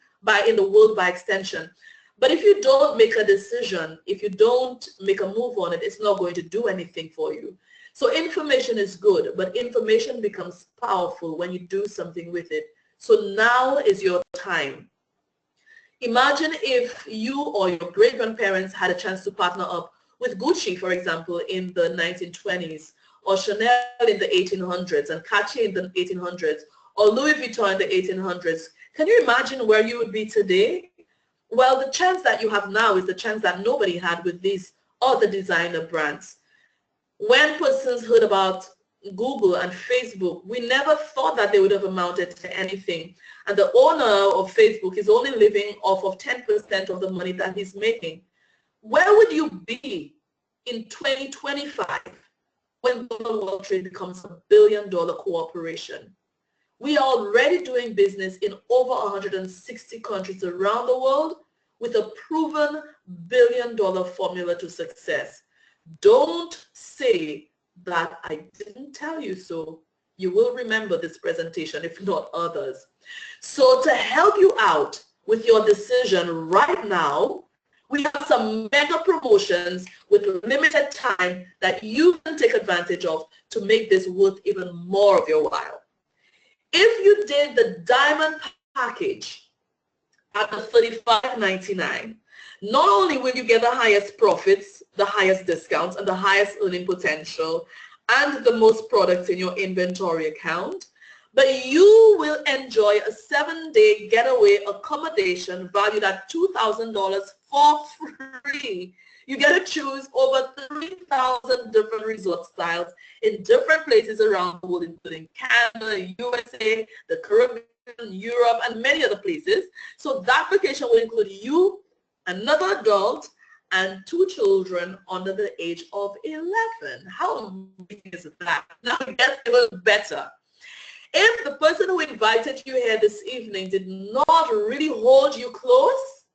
in the world by extension. But if you don't make a decision, if you don't make a move on it, it's not going to do anything for you. So information is good, but information becomes powerful when you do something with it. So now is your time. Imagine if you or your great-grandparents had a chance to partner up with Gucci, for example, in the 1920s, or Chanel in the 1800s, and Cartier in the 1800s, or Louis Vuitton in the 1800s. Can you imagine where you would be today? Well, the chance that you have now is the chance that nobody had with these other designer brands. When persons heard about Google and Facebook, we never thought that they would have amounted to anything. And the owner of Facebook is only living off of 10% of the money that he's making. Where would you be in 2025 when Global World Trade becomes $1 billion corporation? We are already doing business in over 160 countries around the world with a proven billion-dollar formula to success. Don't say that I didn't tell you so. You will remember this presentation, if not others. So to help you out with your decision right now, we have some mega promotions with limited time that you can take advantage of to make this worth even more of your while. If you did the diamond package at the $35.99, not only will you get the highest profits, the highest discounts, and the highest earning potential, and the most products in your inventory account, but you will enjoy a 7-day getaway accommodation valued at $2,000 for free. You get to choose over 3,000 different resort styles in different places around the world, including Canada, USA, the Caribbean, Europe, and many other places. So that vacation will include you, another adult, and 2 children under the age of 11. How amazing is that? Now it gets even better. If the person who invited you here this evening did not really hold you close,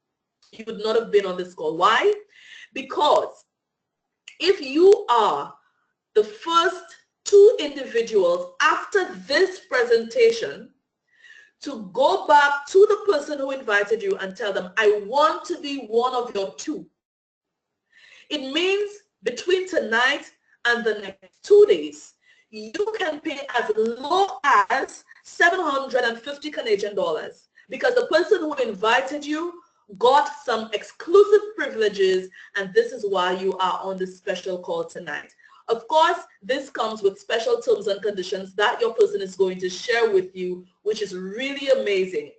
you would not have been on this call. Why? Because if you are the first 2 individuals after this presentation to go back to the person who invited you and tell them, I want to be one of your 2. It means between tonight and the next 2 days, you can pay as low as 750 Canadian dollars because the person who invited you got some exclusive privileges, and this is why you are on this special call tonight. Of course, this comes with special terms and conditions that your person is going to share with you, which is really amazing.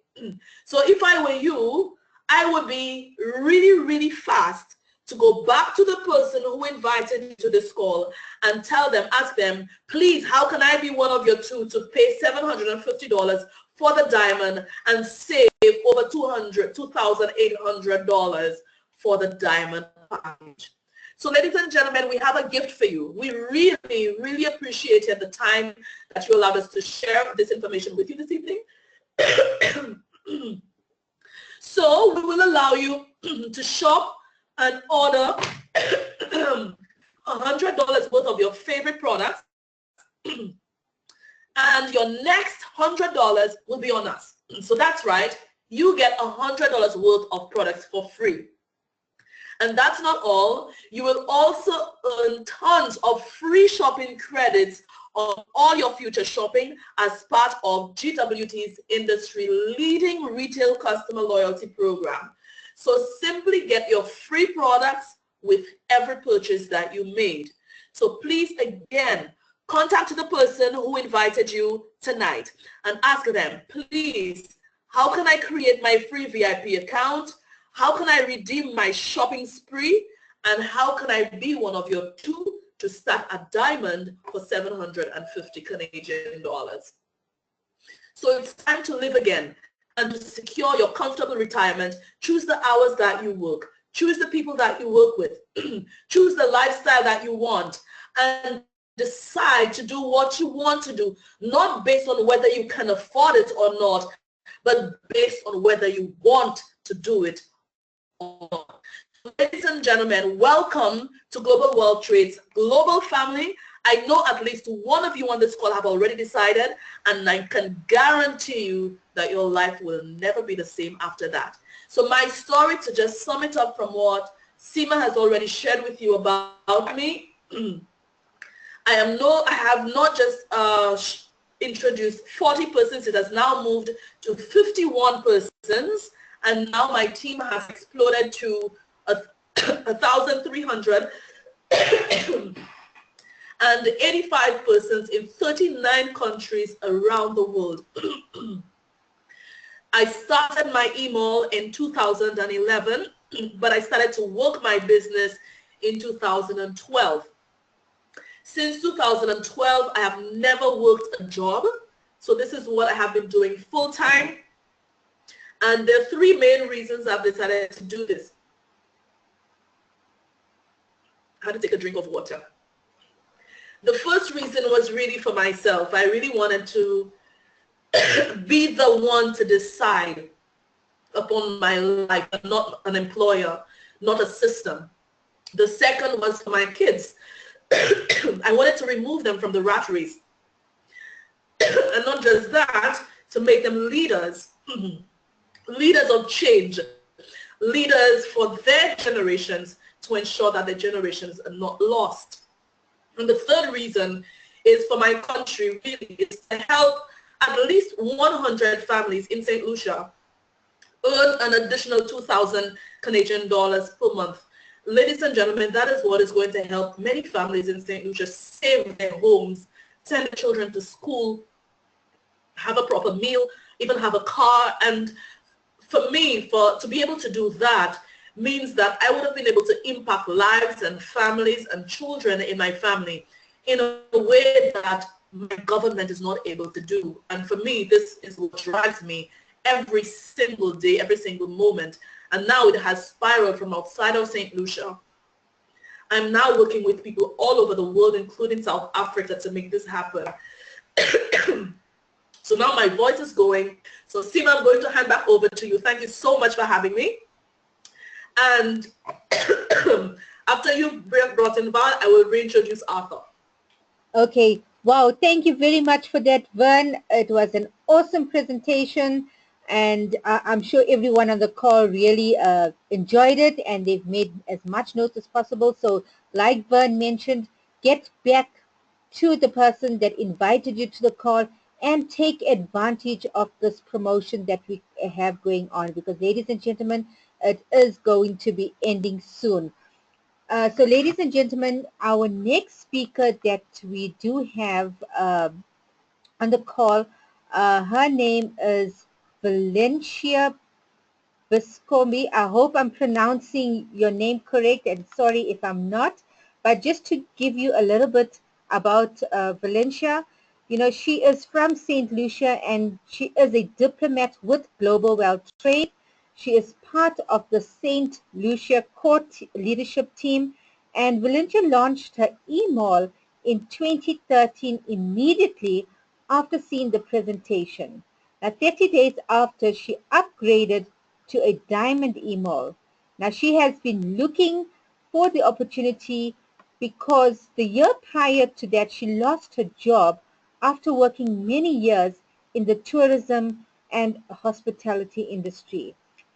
So if I were you, I would be really, really fast to go back to the person who invited you to this call and tell them, ask them, please, how can I be one of your 2 to pay $750 for the diamond and save over $2,800 for the diamond package. So ladies and gentlemen, we have a gift for you. We really, really appreciated the time that you allowed us to share this information with you this evening. So we will allow you to shop and order $100 worth of your favorite products, and your next $100 will be on us. So that's right, you get $100 worth of products for free. And that's not all. You will also earn tons of free shopping credits on all your future shopping as part of GWT's industry-leading retail customer loyalty program. So simply get your free products with every purchase that you made. So please, again, contact the person who invited you tonight and ask them, please, how can I create my free VIP account? How can I redeem my shopping spree? And how can I be one of your 2 to start a diamond for 750 Canadian dollars? So it's time to live again and to secure your comfortable retirement. Choose the hours that you work. Choose the people that you work with. Choose the lifestyle that you want, and decide to do what you want to do, not based on whether you can afford it or not, but based on whether you want to do it. Ladies and gentlemen, welcome to Global World Trade's global family. I know at least one of you on this call have already decided, and I can guarantee you that your life will never be the same after that. So my story, to just sum it up from what Seema has already shared with you about me, I have not just introduced 40 persons, it has now moved to 51 persons. And now my team has exploded to 1,300 and 85 persons in 39 countries around the world. I started my email in 2011, but I started to work my business in 2012. Since 2012, I have never worked a job. So this is what I have been doing full-time. And there are 3 main reasons I've decided to do this. I had to take a drink of water. The first reason was really for myself. I really wanted to be the one to decide upon my life, not an employer, not a system. The second was for my kids. I wanted to remove them from the rat race. And not just that, to make them leaders. Leaders of change, leaders for their generations, to ensure that their generations are not lost. And the third reason is for my country, really, is to help at least 100 families in St. Lucia earn an additional 2,000 Canadian dollars per month. Ladies and gentlemen, that is what is going to help many families in St. Lucia save their homes, send their children to school, have a proper meal, even have a car. And for me, to be able to do that means that I would have been able to impact lives and families and children in my family in a way that my government is not able to do. And for me, this is what drives me every single day, every single moment. And now it has spiraled from outside of St. Lucia. I'm now working with people all over the world, including South Africa, to make this happen. So now my voice is going. So Seema, I'm going to hand back over to you. Thank you so much for having me. And after you brought in Val, I will reintroduce Arthur. Okay. Wow. Thank you very much for that, Vern. It was an awesome presentation. And I'm sure everyone on the call really enjoyed it, and they've made as much notes as possible. So like Vern mentioned, get back to the person that invited you to the call and take advantage of this promotion that we have going on, because ladies and gentlemen, it is going to be ending soon. So ladies and gentlemen, our next speaker that we do have on the call, her name is Valencia Biscombi. I hope I'm pronouncing your name correct, and sorry if I'm not. But just to give you a little bit about Valencia, you know, she is from St. Lucia, and she is a diplomat with Global World Trade. She is part of the St. Lucia Court leadership team, and Valencia launched her e-mall in 2013 immediately after seeing the presentation. 30 days after, she upgraded to a diamond email. Now, she has been looking for the opportunity because the year prior to that, she lost her job after working many years in the tourism and hospitality industry.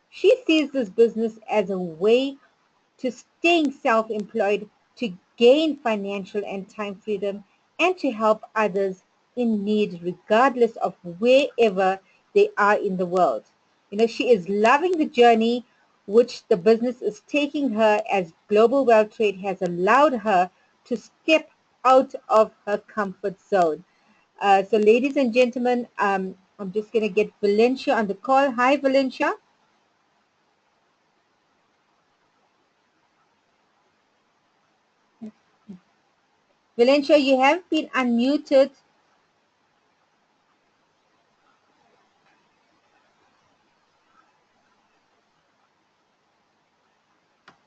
She sees this business as a way to staying self-employed, to gain financial and time freedom, and to help others in need regardless of wherever they are in the world. She is loving the journey which the business is taking her, as global wealth trade has allowed her to step out of her comfort zone. So ladies and gentlemen, I'm just going to get Valencia on the call. Hi, Valencia. Valencia, you have been unmuted.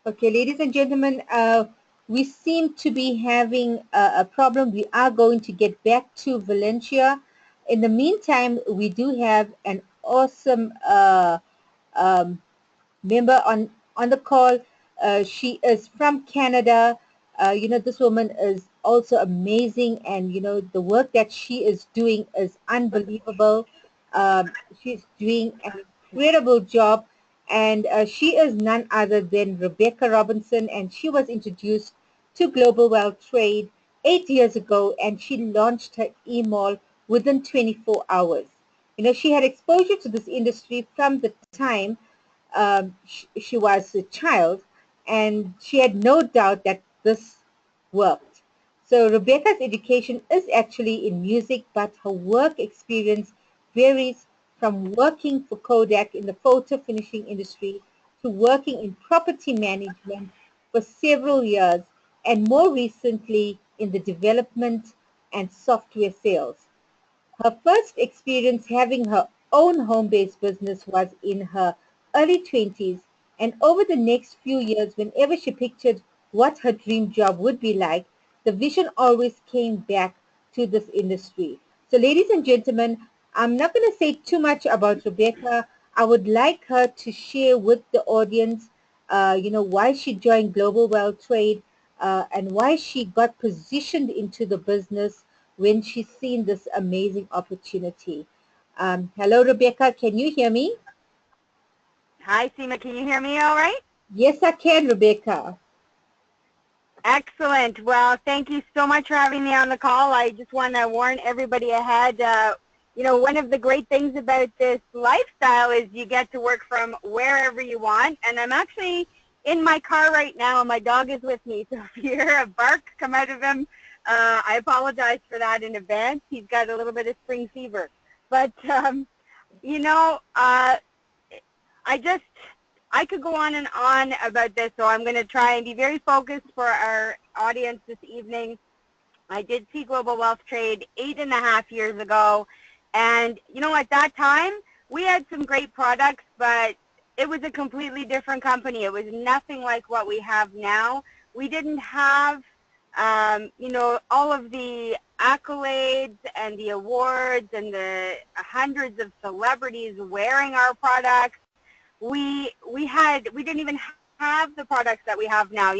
Okay, ladies and gentlemen, we seem to be having a problem. We are going to get back to Valencia. In the meantime, we do have an awesome um, member on the call. She is from Canada. This woman is also amazing, and the work that she is doing is unbelievable. She's doing an incredible job, and she is none other than Rebecca Robinson, and she was introduced to Global Wealth Trade 8 years ago, and she launched her e-mall within 24 hours. She had exposure to this industry from the time she was a child, and she had no doubt that this worked. So Rebecca's education is actually in music, but her work experience varies from working for Kodak in the photo finishing industry to working in property management for several years, and more recently in the development and software sales. Her first experience having her own home-based business was in her early 20s, and over the next few years, whenever she pictured what her dream job would be like, the vision always came back to this industry. So ladies and gentlemen, I'm not going to say too much about Rebecca. I would like her to share with the audience, why she joined Global Wealth Trade, and why she got positioned into the business when she's seen this amazing opportunity. Hello, Rebecca. Can you hear me? Hi, Seema. Can you hear me all right? Yes, I can, Rebecca. Excellent. Well, thank you so much for having me on the call. I just want to warn everybody ahead. One of the great things about this lifestyle is you get to work from wherever you want. And I'm actually in my car right now, and my dog is with me. So if you hear a bark come out of him, I apologize for that in advance. He's got a little bit of spring fever. But, you know, I could go on and on about this, so I'm going to try and be very focused for our audience this evening. I did see Global Wealth Trade 8.5 years ago, and at that time we had some great products, but it was a completely different company. It was nothing like what we have now. We didn't have all of the accolades and the awards and the hundreds of celebrities wearing our products. We didn't even have the products that we have now.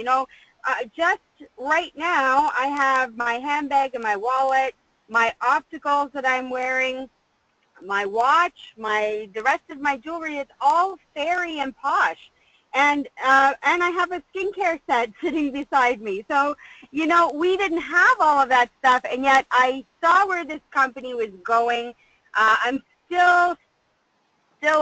Just right now, I have my handbag and my wallet, my opticals that I'm wearing, my watch, the rest of my jewelry. It's all fairy and posh, and I have a skincare set sitting beside me. So we didn't have all of that stuff, and yet I saw where this company was going. I'm still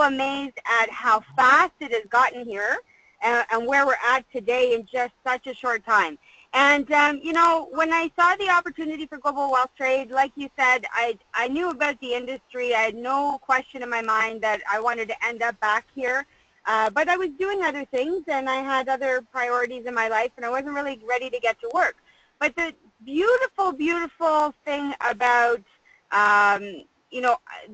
amazed at how fast it has gotten here and where we're at today in just such a short time. And, when I saw the opportunity for Global Wealth Trade, like you said, I knew about the industry. I had no question in my mind that I wanted to end up back here. But I was doing other things, and I had other priorities in my life, and I wasn't really ready to get to work. But the beautiful, beautiful thing about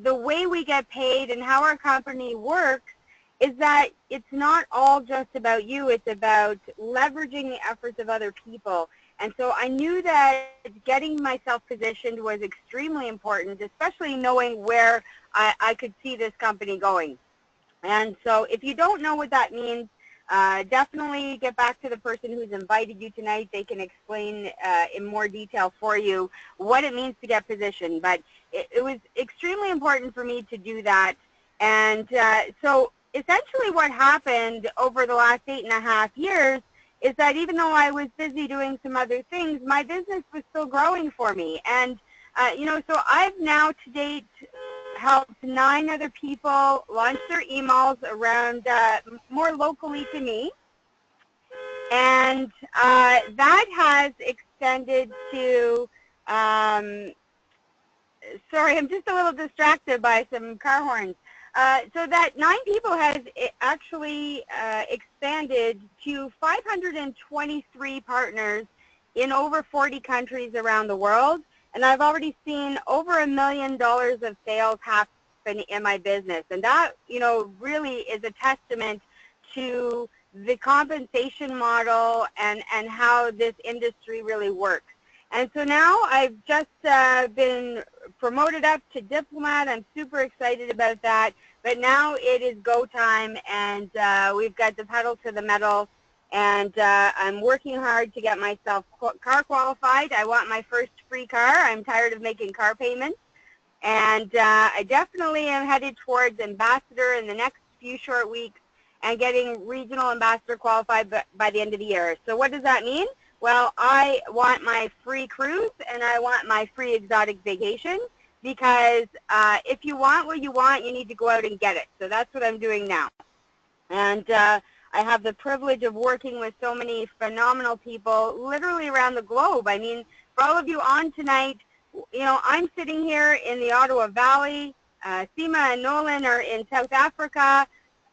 the way we get paid and how our company works is that it's not all just about you. It's about leveraging the efforts of other people. And so I knew that getting myself positioned was extremely important, especially knowing where I could see this company going. And so if you don't know what that means, definitely get back to the person who's invited you tonight. They can explain in more detail for you what it means to get positioned. But it was extremely important for me to do that. And so essentially what happened over the last 8.5 years is that even though I was busy doing some other things, my business was still growing for me. And, so I've now to date helped 9 other people launch their emails around more locally to me. And that has extended to, sorry, I'm just a little distracted by some car horns. So that 9 people has actually expanded to 523 partners in over 40 countries around the world. And I've already seen over $1 million of sales happen in my business. And that, really is a testament to the compensation model and how this industry really works. And so now I've just been promoted up to diplomat. I'm super excited about that. But now it is go time, and we've got the pedal to the metal. And I'm working hard to get myself car qualified. I want my first free car. I'm tired of making car payments. And I definitely am headed towards ambassador in the next few short weeks and getting regional ambassador qualified by the end of the year. So what does that mean? Well, I want my free cruise and I want my free exotic vacation, because if you want what you want, you need to go out and get it. So that's what I'm doing now. And I have the privilege of working with so many phenomenal people literally around the globe. I mean, for all of you on tonight, I'm sitting here in the Ottawa Valley. Seema and Nolan are in South Africa.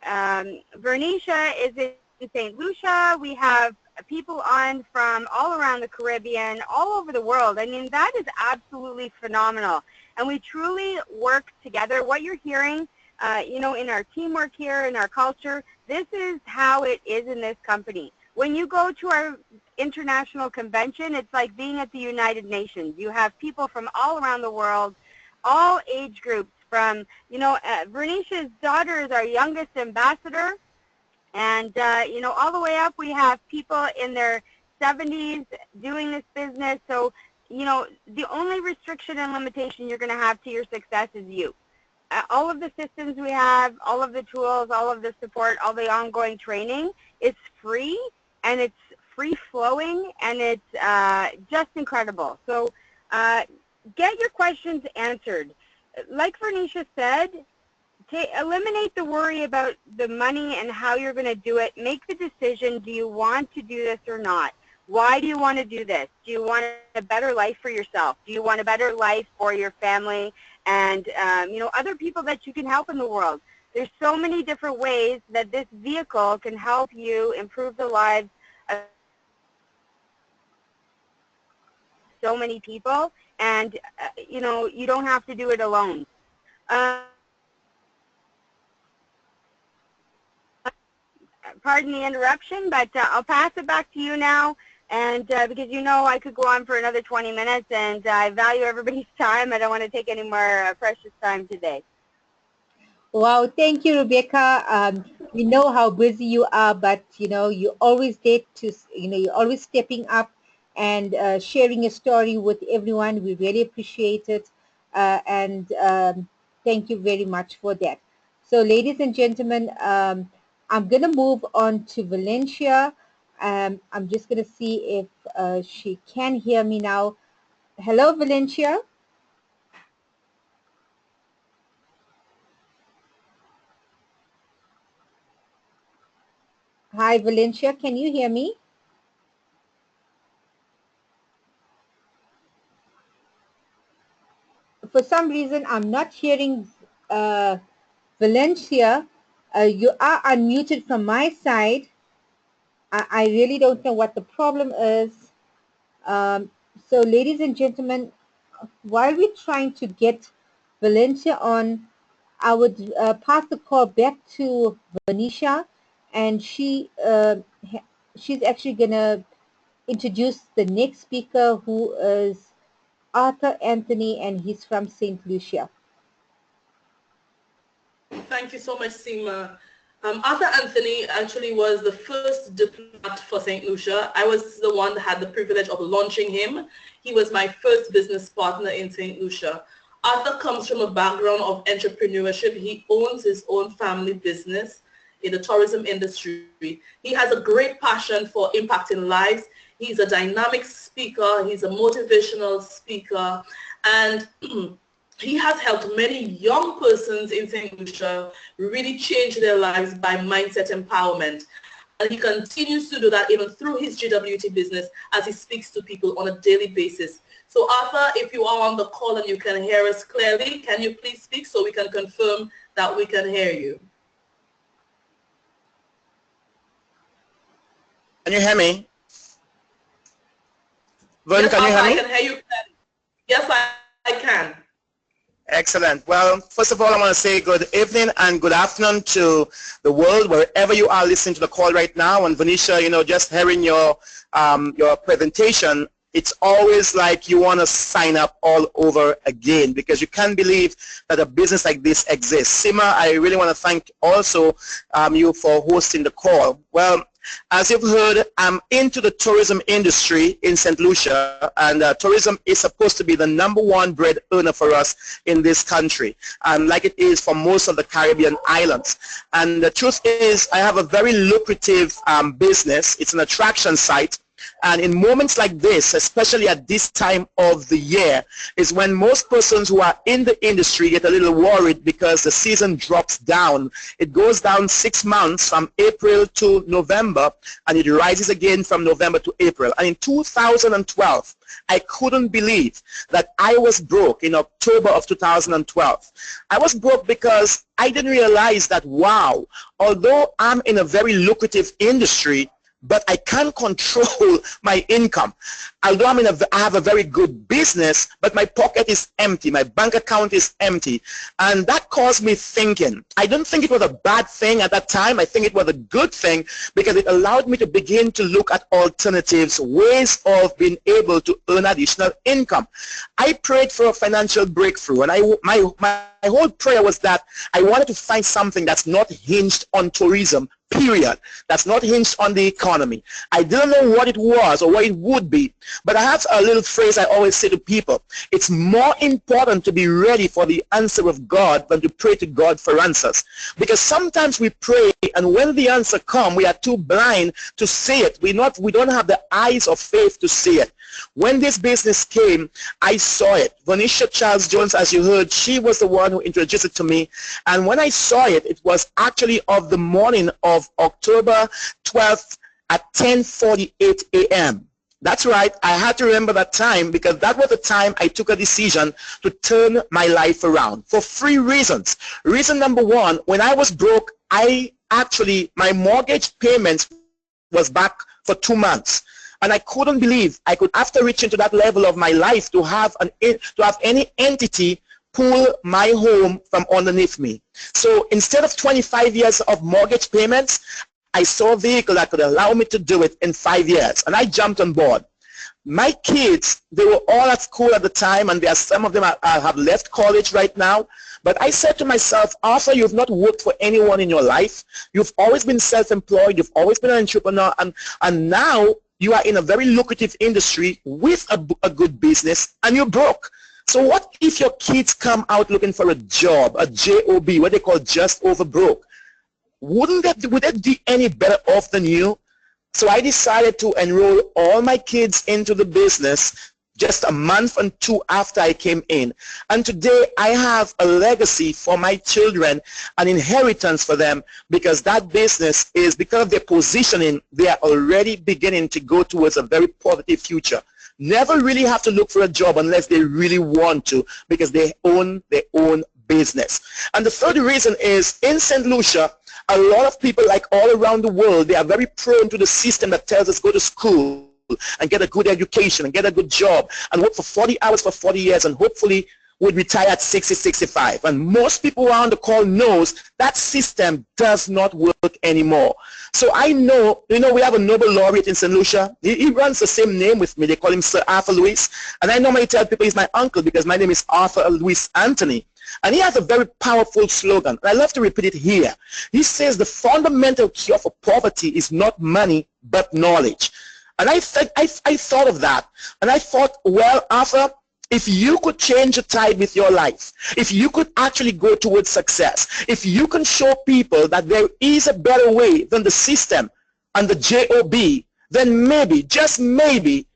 Vernicia is in St. Lucia. We have people on from all around the Caribbean, all over the world. I mean, that is absolutely phenomenal. And we truly work together. What you're hearing, in our teamwork here, in our culture, this is how it is in this company. When you go to our international convention, it's like being at the United Nations. You have people from all around the world, all age groups, from, Vernicia's daughter is our youngest ambassador. And, all the way up, we have people in their 70s doing this business. So, the only restriction and limitation you're going to have to your success is you. All of the systems we have, all of the tools, all of the support, all the ongoing training, it's free, and it's free-flowing, and it's just incredible. So get your questions answered. Like Vernicia said, eliminate the worry about the money and how you're going to do it. Make the decision, do you want to do this or not? Why do you want to do this? Do you want a better life for yourself? Do you want a better life for your family and, other people that you can help in the world? There's so many different ways that this vehicle can help you improve the lives of so many people, and, you don't have to do it alone. Pardon the interruption, but I'll pass it back to you now. And because I could go on for another 20 minutes, and I value everybody's time. I don't want to take any more precious time today. Wow, thank you, Rebecca. We know how busy you are, but you always get to, you're always stepping up and sharing your story with everyone. We really appreciate it, and thank you very much for that. So, ladies and gentlemen, I'm going to move on to Valencia. I'm just going to see if she can hear me now. Hello, Valencia. Hi, Valencia. Can you hear me? For some reason, I'm not hearing Valencia. You are unmuted from my side. I really don't know what the problem is. So, ladies and gentlemen, while we're trying to get Valencia on, I would pass the call back to Vanisha, and she's actually going to introduce the next speaker, who is Arthur Anthony, and he's from St. Lucia. Thank you so much, Seema. Arthur Anthony actually was the first diplomat for St. Lucia. I was the one that had the privilege of launching him. He was my first business partner in St. Lucia. Arthur comes from a background of entrepreneurship. He owns his own family business in the tourism industry. He has a great passion for impacting lives. He's a dynamic speaker. He's a motivational speaker. And he has helped many young persons in St. Lucia really change their lives by mindset empowerment. And he continues to do that even through his GWT business as he speaks to people on a daily basis. So Arthur, if you are on the call and you can hear us clearly, can you please speak so we can confirm that we can hear you? Can you hear me? Vern, Yes, can you Arthur, hear me? I can hear you clearly. Yes, I can. Excellent. Well, first of all, I want to say good evening and good afternoon to the world, wherever you are listening to the call right now. And Venetia, you know, just hearing your presentation, it's always like you want to sign up all over again because you can't believe that a business like this exists. Seema, I really want to thank also you for hosting the call. Well, as you've heard, I'm into the tourism industry in St. Lucia, and tourism is supposed to be the #1 bread earner for us in this country, like it is for most of the Caribbean islands. And the truth is, I have a very lucrative business. It's an attraction site. And in moments like this, especially at this time of the year, is when most persons who are in the industry get a little worried because the season drops down. It goes down 6 months from April to November, and it rises again from November to April. And in 2012, I couldn't believe that I was broke in October of 2012. I was broke because I didn't realize that, wow, although I'm in a very lucrative industry, but I can't control my income. Although I have a very good business, but my pocket is empty. My bank account is empty. And that caused me thinking. I don't think it was a bad thing at that time. I think it was a good thing because it allowed me to begin to look at alternatives, ways of being able to earn additional income. I prayed for a financial breakthrough, and my whole prayer was that I wanted to find something that's not hinged on tourism, period. That's not hinged on the economy. I didn't know what it was or what it would be, but I have a little phrase I always say to people. It's more important to be ready for the answer of God than to pray to God for answers. Because sometimes we pray, and when the answer comes, we are too blind to see it. We don't have the eyes of faith to see it. When this business came, I saw it. Venetia Charles Jones, as you heard, she was the one who introduced it to me. And when I saw it, it was actually of the morning of October 12th at 10:48 a.m. That's right. I had to remember that time because that was the time I took a decision to turn my life around for 3 reasons. Reason number 1, when I was broke, my mortgage payments was back for 2 months. And I couldn't believe I could, after reaching to that level of my life, to have any entity pull my home from underneath me. So instead of 25 years of mortgage payments, I saw a vehicle that could allow me to do it in 5 years, and I jumped on board. My kids, they were all at school at the time, and some of them have left college right now. But I said to myself, Arthur, you've not worked for anyone in your life. You've always been self-employed. You've always been an entrepreneur, and now you are in a very lucrative industry with a good business, and you're broke. So what if your kids come out looking for a job, a job, what they call just over broke? Would they be any better off than you? So I decided to enroll all my kids into the business just a month and 2 after I came in. And today I have a legacy for my children, an inheritance for them, because that business is, because of their positioning, they are already beginning to go towards a very positive future. Never really have to look for a job unless they really want to, because they own their own business. And the third reason is, in St. Lucia, a lot of people, like all around the world, they are very prone to the system that tells us go to school and get a good education and get a good job and work for 40 hours for 40 years and hopefully would retire at 60, 65. And most people around the call knows that system does not work anymore. So I know, we have a Nobel laureate in St. Lucia. He runs the same name with me. They call him Sir Arthur Lewis. And I normally tell people he's my uncle because my name is Arthur Lewis Anthony. And he has a very powerful slogan. And I love to repeat it here. He says the fundamental cure for poverty is not money, but knowledge. And I thought of that. And I thought, well, Arthur, if you could change the tide with your life, if you could actually go towards success, if you can show people that there is a better way than the system and the job, then maybe, just maybe,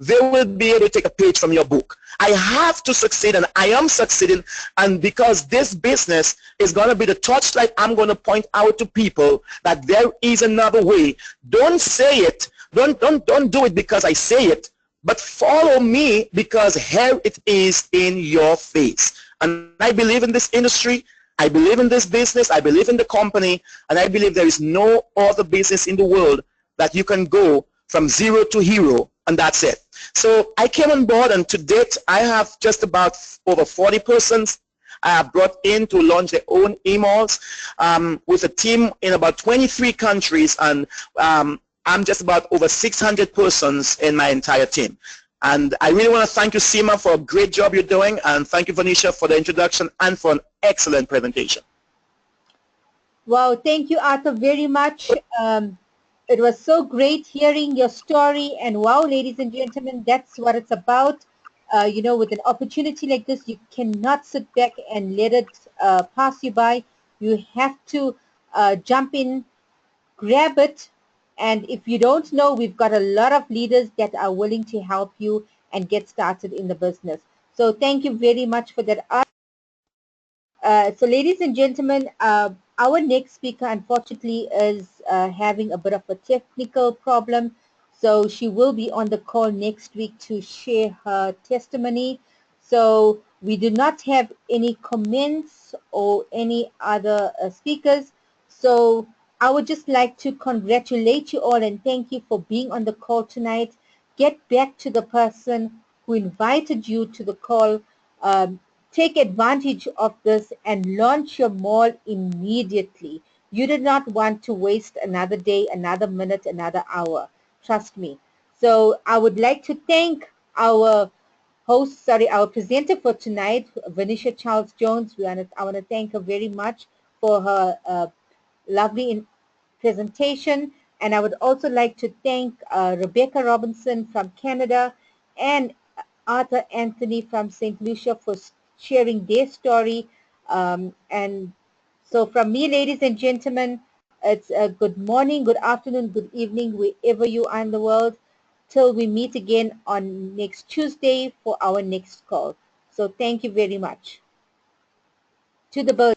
they will be able to take a page from your book. I have to succeed, and I am succeeding, and because this business is going to be the torchlight, I'm going to point out to people that there is another way. Don't say it. Don't do it because I say it, but follow me because here it is in your face. And I believe in this industry. I believe in this business. I believe in the company, and I believe there is no other business in the world that you can go from zero to hero, and that's it. So I came on board, and to date, I have just about over 40 persons I have brought in to launch their own emails with a team in about 23 countries, and I'm just about over 600 persons in my entire team. And I really want to thank you, Seema, for a great job you're doing, and thank you, Vanisha, for the introduction and for an excellent presentation. Wow, thank you, Arthur, very much. It was so great hearing your story, and wow, ladies and gentlemen, that's what it's about. With an opportunity like this, you cannot sit back and let it pass you by. You have to jump in, grab it, and if you don't know, we've got a lot of leaders that are willing to help you and get started in the business. So thank you very much for that. So ladies and gentlemen, our next speaker unfortunately is having a bit of a technical problem. So she will be on the call next week to share her testimony. So we do not have any comments or any other speakers. So I would just like to congratulate you all and thank you for being on the call tonight. Get back to the person who invited you to the call. Take advantage of this and launch your mall immediately. You do not want to waste another day, another minute, another hour. Trust me. So I would like to thank our our presenter for tonight, Vanisha Charles Jones. I want to thank her very much for her lovely presentation. And I would also like to thank Rebecca Robinson from Canada and Arthur Anthony from St. Lucia for sharing their story. And so from me, ladies and gentlemen, it's a good morning, good afternoon, good evening, wherever you are in the world, till we meet again on next Tuesday for our next call. So thank you very much. To the bird.